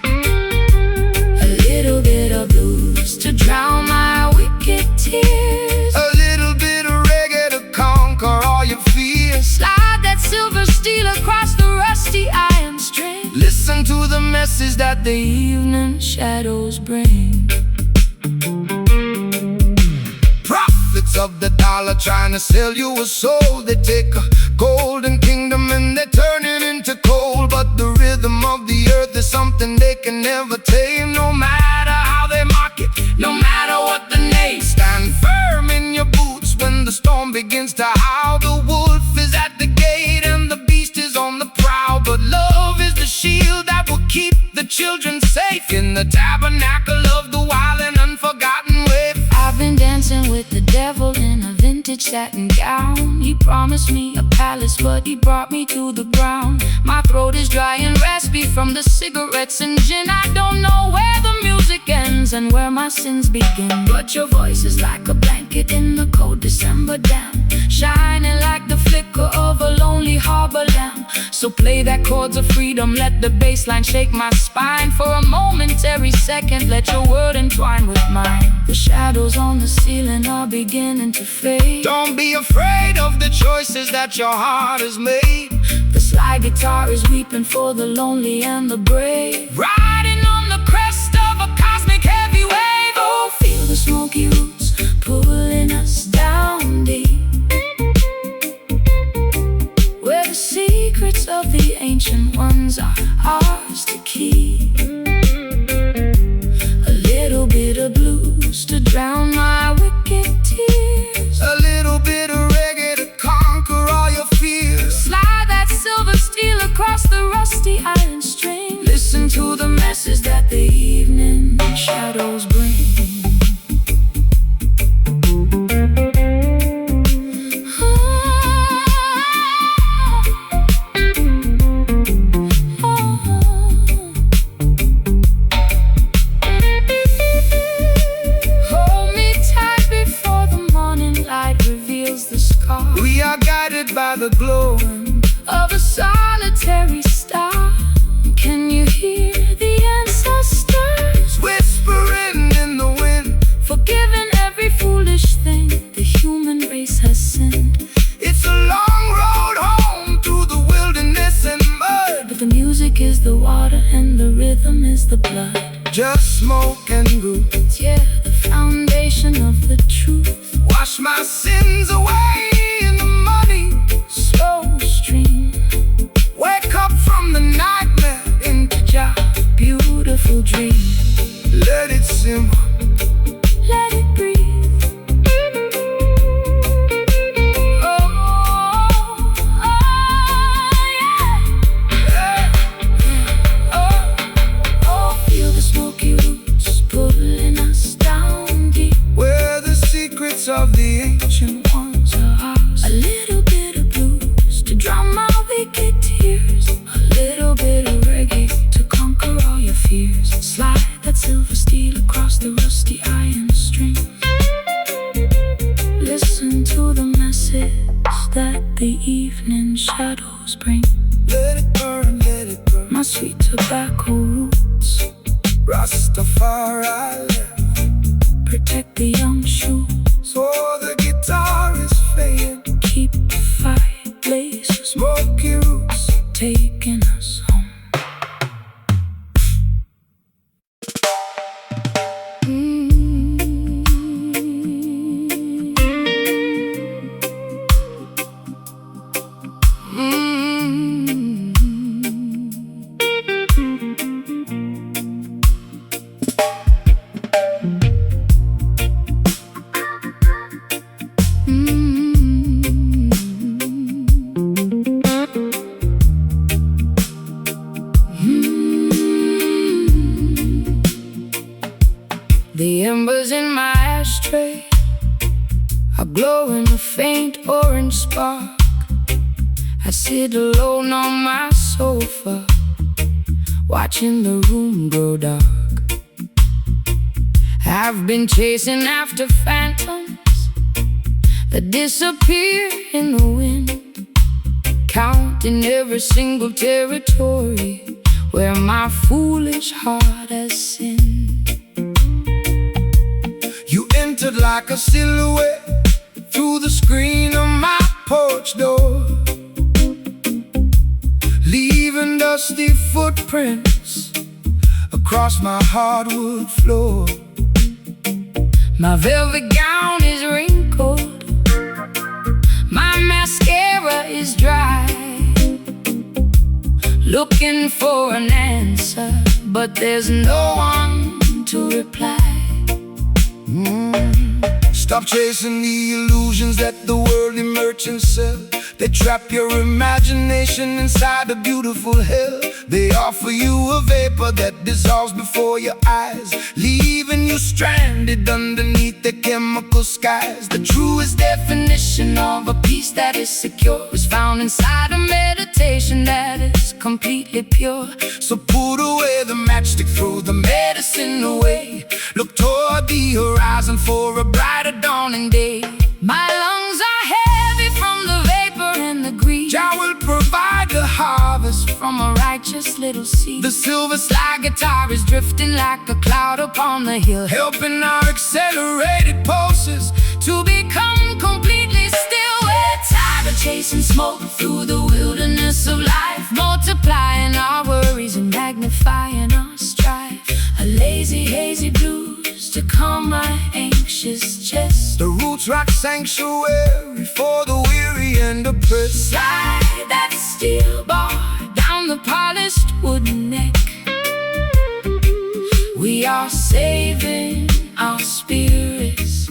A little bit of blues to drown my wicked tears. A little bit of reggae to conquer all your fears. Slide that silver steel across the rusty iron string. Listen to the message that The evening shadows bring. prophets of the dollar trying to sell you a soul. They take a golden kingdom and they turn it into coal. But the rhythm of the earth is something they can never tame. No matter how they mock it, no matter what the name. Stand firm in your boots when the storm begins to howl. The wolf is at the gate and the beast is on the prowl. But love is the shield that will keep the children safe in the tabernacle of the wild and unforgotten wave. I've been dancing with the devil in a vintage satin gown. He promised me a palace, but he brought me to the ground. My throat is dry and raspy from the cigarettes and gin. I don't know where the music ends and where my sins begin. But your voice is like a blanket in the cold December damp, shining like the flicker of a lonely harbor lamp. So play that chords of freedom, let the bass line shake my spine. For a momentary second, let your word entwine with mine. The shadows on the ceiling are beginning to fade. Don't be afraid of the choices that your heart has made. The slide guitar is weeping for the lonely and the brave, Riding on the crest of a cosmic heavy wave. oh, feel the smoky roots pulling us down deep, where the secrets of the ancient ones are ours to keep. A little bit of blues to drown my wicked tears. A little bit of reggae to conquer all your fears. Slide that silver steel across the rusty iron string. Listen to the message that The evening shadows bring. Hold me tight before the morning light reveals the scar we are guided by the glow. of a solitary star. Can you hear the ancestors Whispering in the wind, forgiving every foolish thing the human race has sinned? it's a long road home through the wilderness and mud. But the music is the water and the rhythm is the blood. Just smoke and roots, Yeah, the foundation of the truth. wash my sins away in the muddy Slow stream, wake up from the nightmare into Jah, beautiful dream. let it simmer. Let it breathe. Oh, yeah. Oh, feel the smoky roots pulling us down deep, Where the secrets of the ancient ones are ours. A little bit of blues to drown my wicked tears. A sweet tobacco roots. Rastafari left, Protect the young shoots. so the guitar is fading. Keep the fire blazing, Smoky roots, taking us home. The embers in my ashtray are glowing a faint orange spark. I sit alone on my sofa, watching the room grow dark. I've been chasing after phantoms that disappear in the wind, counting every single territory where my foolish heart has sinned. you entered like a silhouette through the screen of my porch door, leaving dusty footprints across my hardwood floor. My velvet gown is wrinkled, my mascara is dry, looking for an answer, but there's no one to reply. Stop chasing the illusions that the worldly merchants sell. They trap your imagination inside a beautiful hell. They offer you a vapor that dissolves before your eyes, leaving you stranded underneath the chemical skies. The truest definition of a peace that is secure is found inside a meditation that is completely pure. So put away the matchstick, throw the medicine away. Look toward the horizon for a brighter dawning day. My lungs are heavy from the vapor and the greed. Jah will provide the harvest From a righteous little seed. The silver slide guitar is drifting like a cloud upon the hill, helping our accelerated pulses to become completely still. We're tired of chasing smoke through the wilderness of life, multiplying our worries and magnifying our strife. A lazy, hazy blues to calm my anxious chest. The roots rock sanctuary for the weary and oppressed. Slide that steel bar down the polished wooden neck. We are saving our spirits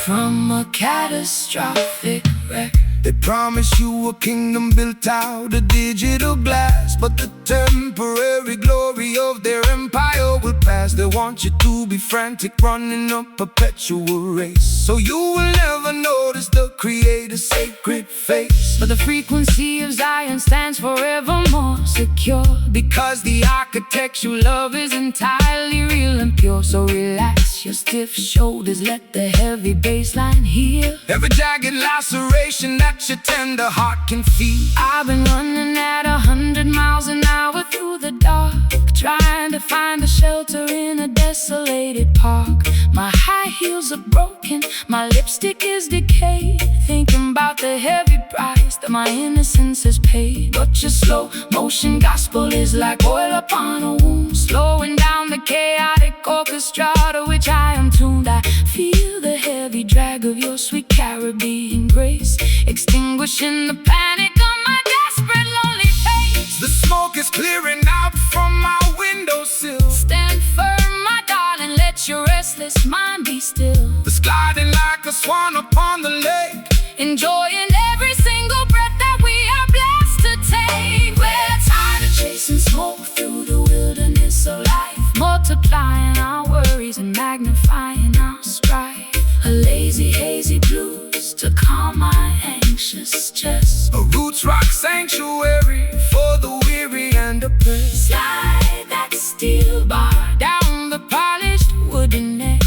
from a catastrophic wreck. They promise you a kingdom built out of digital glass, but the temporary glory of their empire will pass. They want you to be frantic, running a perpetual race, so you will never notice the Creator's sacred face. But the frequency of Zion stands forevermore secure, because the architect you love is entirely real and pure. So relax your stiff shoulders, let the heavy bass line heal every jagged laceration that your tender heart can feel. I've been running at 100 miles an hour through the dark, trying to find a shelter in a desolated park. My high heels are broken, my lipstick is decayed, thinking about the heavy price that my innocence has paid. But your slow motion gospel is like oil upon a wound, slowing down the chaotic orchestra to which I am tuned. I feel the heavy drag of your sweet Caribbean grace, extinguishing the panic on my desperate lonely face. The smoke is clearing out from my windowsill. Stand firm, my darling, let your restless mind be still. The gliding like a swan upon the lake, enjoying every single breath that we are blessed to take. We're tired of chasing smoke through the wilderness of life, multiplying our worries and magnifying our strife. A lazy, hazy blues to calm my anxious chest. A roots rock sanctuary for the weary and oppressed. Slide that steel bar down the polished wooden neck.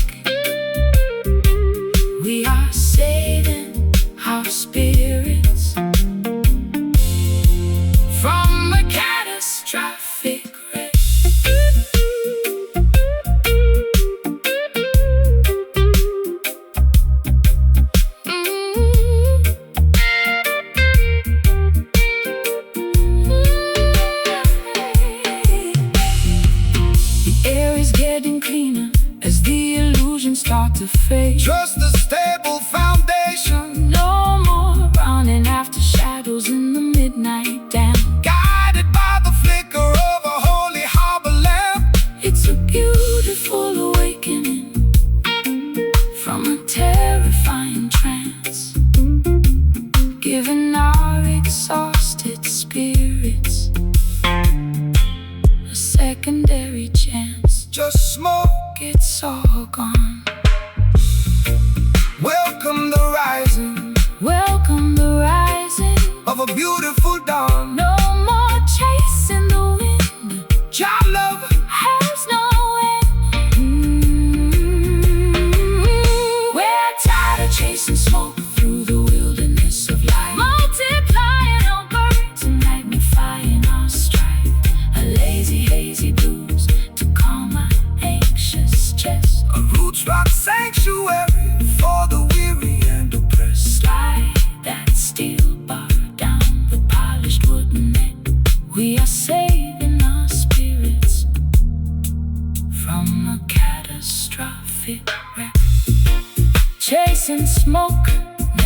We are saving our spirits from a to fade. Just a stable foundation. No more running after shadows in the midnight damp. Guided by the flicker of a holy harbor lamp. It's a beautiful awakening from a terrifying trance, giving our exhausted spirits a secondary chance. Just smoke, It's all gone. welcome the rising Welcome the rising. of a beautiful dawn. No more chasing the wind. Job love Has no end. We're tired of chasing smoke through the wilderness of life, multiplying our burdens and magnifying our strife. A lazy, hazy blues to calm my anxious chest. a roots rock sanctuary for the weary and oppressed. Slide that steel bar down the polished wooden neck. We are saving our spirits from a catastrophic wreck. Chasing smoke,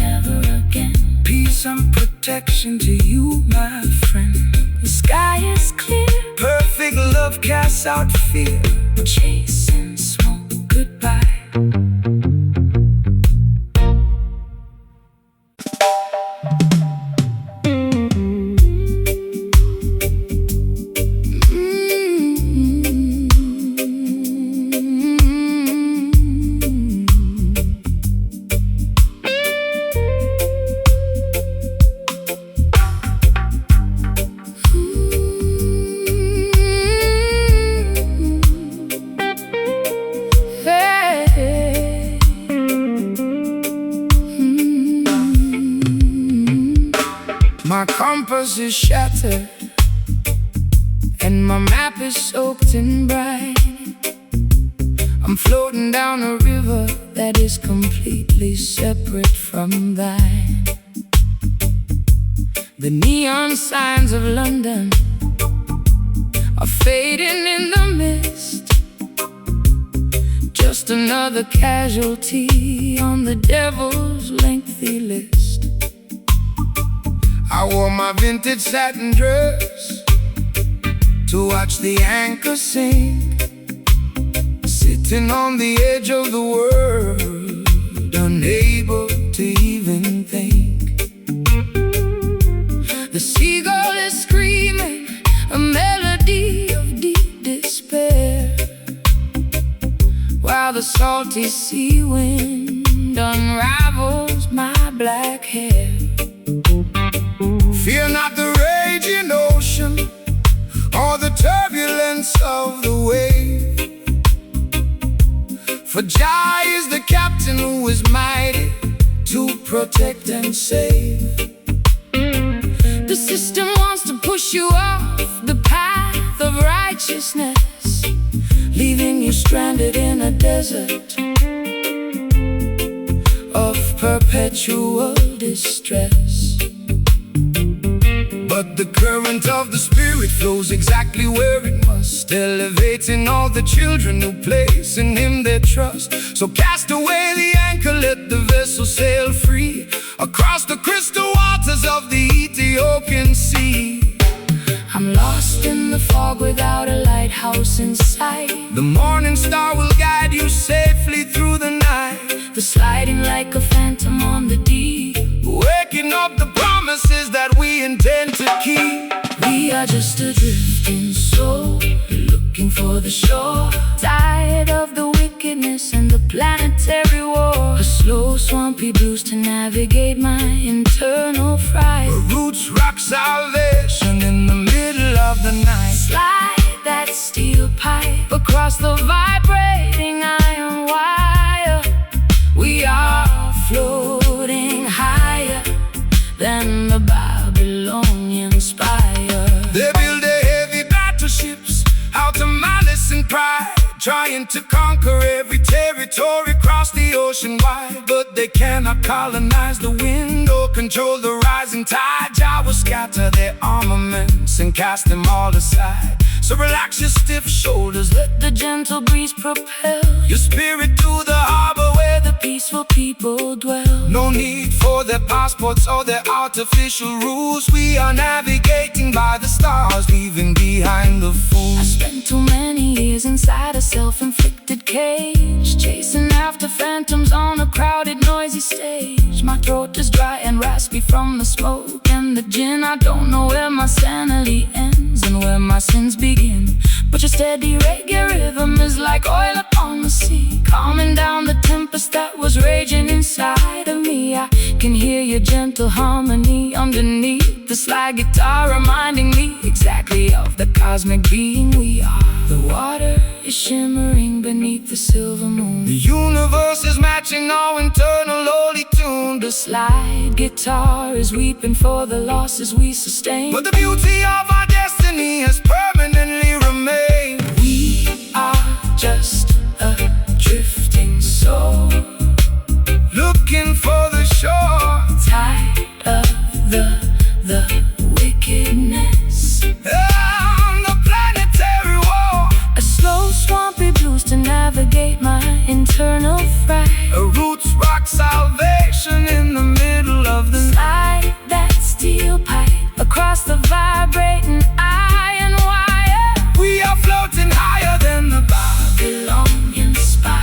never again. Peace and protection to you, my friend. The sky is clear. Perfect love casts out fear. Chasing smoke, goodbye. My compass is shattered and my map is soaked in brine. I'm floating down a river that is completely separate from thine. The neon signs of London are fading in the mist. Just another casualty on the devil's lengthy list. I wore my vintage satin dress to watch the anchor sink, sitting on the edge of the world, unable to even think. The seagull is screaming a melody of deep despair, while the salty sea wind unravels my black hair. Fear not the raging ocean or the turbulence of the wave, for Jah is the captain who is mighty to protect and save. The system wants to push you off the path of righteousness, leaving you stranded in a desert of perpetual distress. But the current of the Spirit flows exactly where it must, elevating all the children who place in Him their trust. So cast away the anchor, let the vessel sail free across the crystal waters of the Ethiopian Sea. I'm lost in the fog without a lighthouse in sight. The morning star will guide you safely through the night, The sliding like a phantom on the deep, waking up the promises that we intend to keep. we are just a drifting soul, looking for the shore. Tired of the wickedness and the planetary war. A slow swampy blues to navigate my internal fright. Roots rock salvation in the middle of the night. Slide that steel pipe across the vibrating iron wire. We are floating higher than the Babylonian spire. They build their heavy battleships out of malice and pride, trying to conquer every territory across the ocean wide. But they cannot colonize the wind or control the rising tide. Jah will scatter their armaments and cast them all aside. So relax your stiff shoulders, let The gentle breeze propel your spirit to the harbor where peaceful people dwell. No need for their passports or their artificial rules. We are navigating by the stars, leaving behind the fools. I spent too many years inside a self-inflicted cage, chasing after phantoms on a crowded, noisy stage. My throat is dry and raspy from the smoke and the gin. I don't know where my sanity ends and where my sins begin, but your steady reggae rhythm is like oil upon the sea, calming down the tempest that was raging inside of me. I can hear your gentle harmony underneath the slide guitar, reminding me exactly of the cosmic being we are. The water is shimmering beneath the silver moon. The universe is matching our internal holy tune. The slide guitar is weeping for the losses we sustain, but the beauty of our destiny has permanently remained. We are just a drifting soul, looking for the shore, tired of the wickedness on the planetary war. A slow, swampy blues to navigate my internal fright. A roots rock salvation in the middle of the night. Slide that steel pipe across the vibrating iron wire. We are floating higher than the Babylonian spire.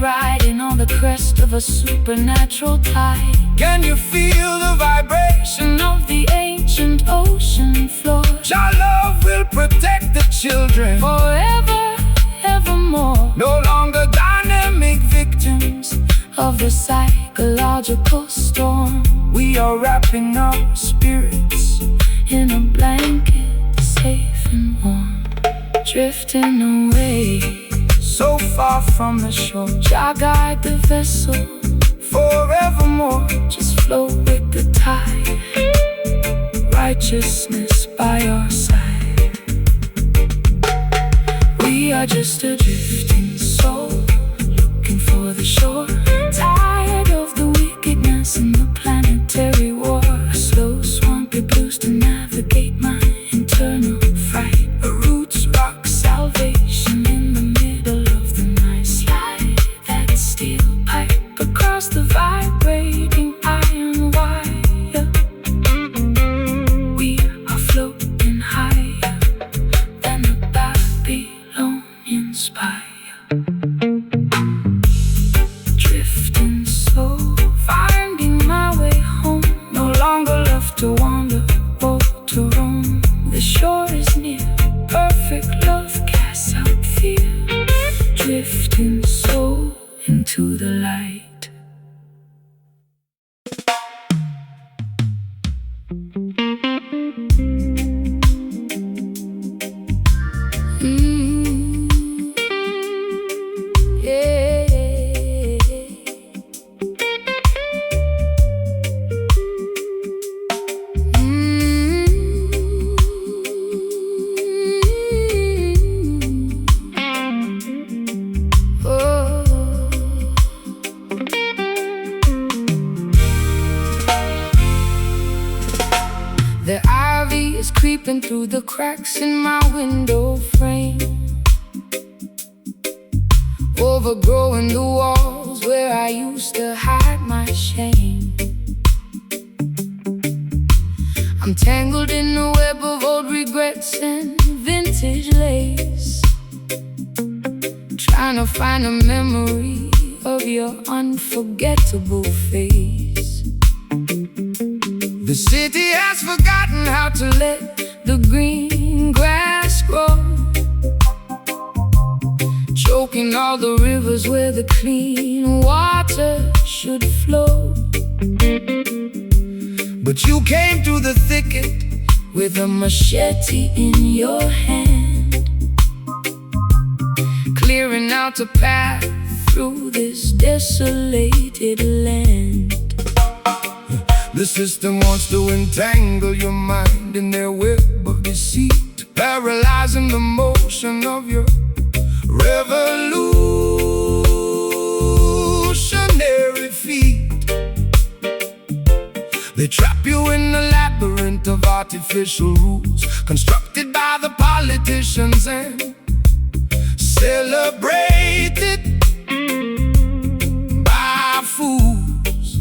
Riding on the crest of a supernatural tide. Can you feel the vibration of the ancient ocean floor? Our love will protect the children forever, evermore. No longer dynamic victims of the psychological storm. We are wrapping our spirits in a blanket, safe and warm, drifting away so far from the shore. Jah guide the vessel forevermore. Just float with the tide, righteousness by our side. We are just a drifting soul, looking for the shore, tired of the wickedness and the planetary war. A slow, swampy blues to navigate my internal fright. A roots rock salvation in the middle of the night. Slide that steel pipe across the vibrating iron wire. We are floating higher than the Babylonian spire. Drifting slow, finding my way home. No longer left to wander or to roam. The shore is near, perfect love casts out fear. Drifting slow into the light. The ivy is creeping through the cracks in my window frame, overgrowing the walls where I used to hide my shame. I'm tangled in a web of old regrets and vintage lace, trying to find a memory of your unforgettable face. The city has forgotten how to Let the green grass grow, choking all the rivers where the clean water should flow. But you came through the thicket with a machete in your hand, clear figuring out a path through this desolated land. The system wants to entangle your mind in their web of deceit, paralyzing the motion of your revolutionary feet. They trap you in a labyrinth of artificial rules constructed by the politicians and celebrated by fools.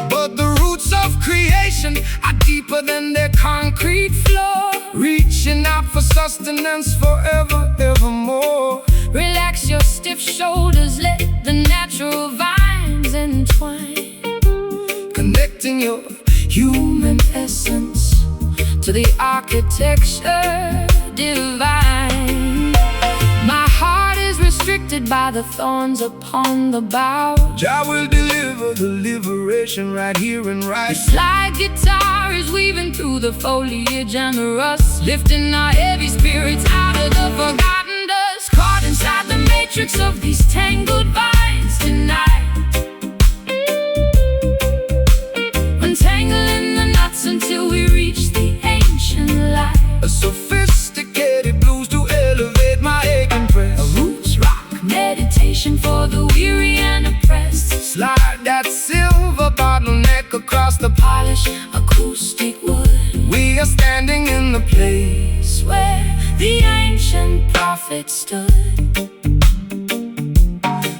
But the roots of creation are deeper than their concrete floor, reaching out for sustenance forever, evermore. Relax your stiff shoulders, let the natural vines entwine, Connecting your human essence to the architecture divine. My heart is restricted by the thorns upon the bough. Jah will deliver the liberation right here and right. The slide guitar is weaving through the foliage and the rust, lifting our heavy spirits out of the forgotten dust. Caught inside the matrix of these tangled vines tonight, untangling the knots until we reach the ancient light. A sophisticated blues to elevate my aching breast. A roots rock meditation for the weary and oppressed. Slide that silver bottleneck across the Polish acoustic wood, We are standing in the place where the ancient prophet stood.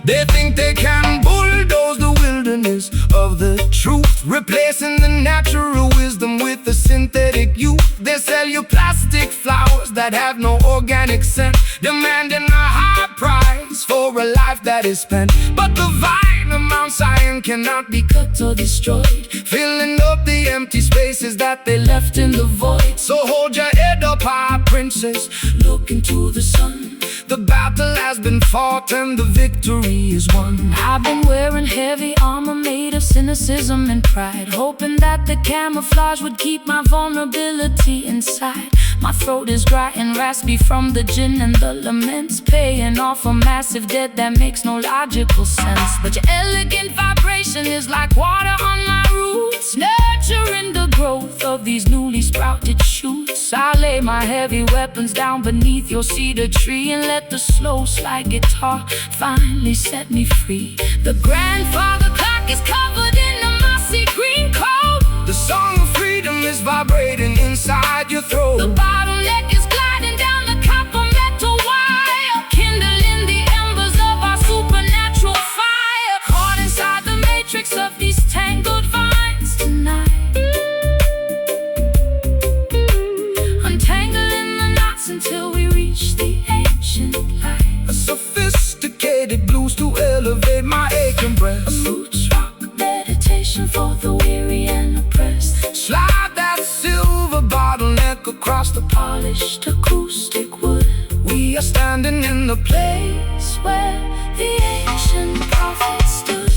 They think they can bulldoze the wilderness of the truth, replacing the natural wisdom with the synthetic youth. They sell you plastic flowers that have no organic scent, demanding a high price for a life that is spent. But the vine of Mount Zion cannot be cut or destroyed, filling up the empty spaces that they left in the void. So hold your head up high, princess, look into the sun. The battle has been fought and the victory is won. I've been wearing heavy armor made of cynicism and pride, hoping that the camouflage would keep my vulnerability inside. My throat is dry and raspy from the gin and the laments, paying off a massive debt that makes no logical sense. But your elegant vibration is like water on my roots, nurturing the growth of these newly sprouted shoots. I lay my heavy weapons down beneath your cedar tree and let the slow slide guitar finally set me free. The grandfather clock is covered in a mossy green coat. The song of freedom is vibrating inside your throat. The bottleneck is gliding down the copper metal wire, kindling the embers of our supernatural fire. Caught inside the matrix of these tangled vines tonight, untangling the knots until we reach the ancient light. A sophisticated blues to elevate my aching breast. A roots rock meditation for the weary and oppressed. Slide that silver bottleneck across the Polished acoustic wood, We are standing in the place where the ancient prophet stood.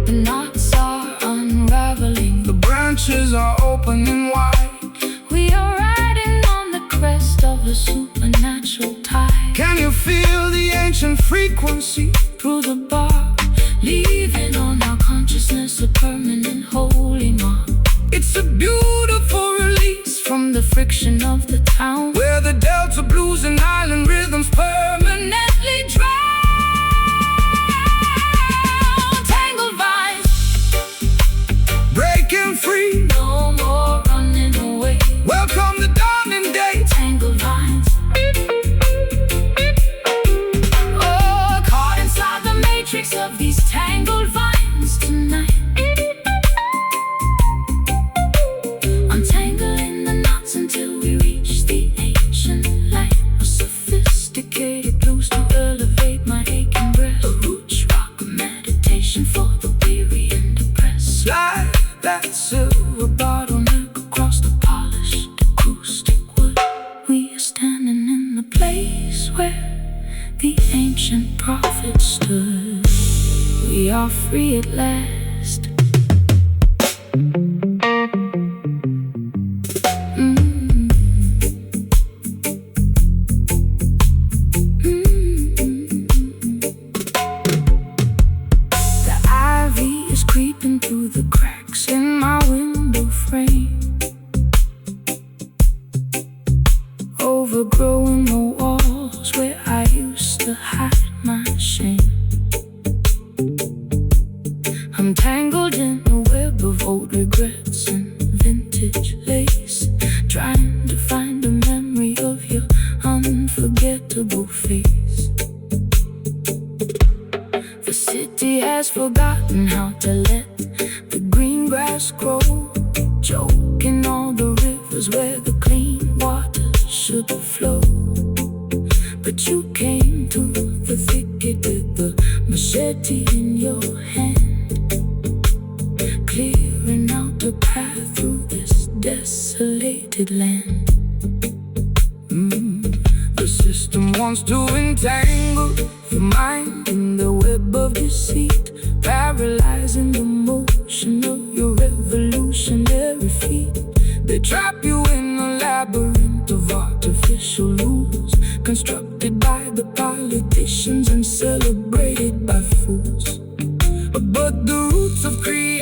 The knots are unraveling, The branches are opening wide. we are riding on the crest of a supernatural tide. Can you feel the ancient frequency? Through the bar, leaving on our consciousness a permanent holy mark. It's a beautiful release From the friction of the town, where the Delta blues and island rhythms permanently drown. tangled vines, Breaking free, no more running away. welcome the dawning day. Tangled vines, oh, caught inside the matrix of these tangled vines tonight, untangling the knots until we reach the ancient light. A sophisticated blues to elevate free at last. The ivy is creeping through the cracks in my window frame, overgrowing the walls where I used to hide my shame. I'm tangled in a web of old regrets and vintage lace, trying to find a memory of your unforgettable face. The city has forgotten how to let the green grass grow, choking all the rivers where the clean water should flow. But you came to the thicket with the machete in your hand, clearing out a path through this desolated land. The system wants to entangle your mind in the web of deceit, paralyzing the motion of your revolutionary feet. They trap you in a labyrinth of artificial rules, constructed by the politicians and celebrated by fools. But the roots of creation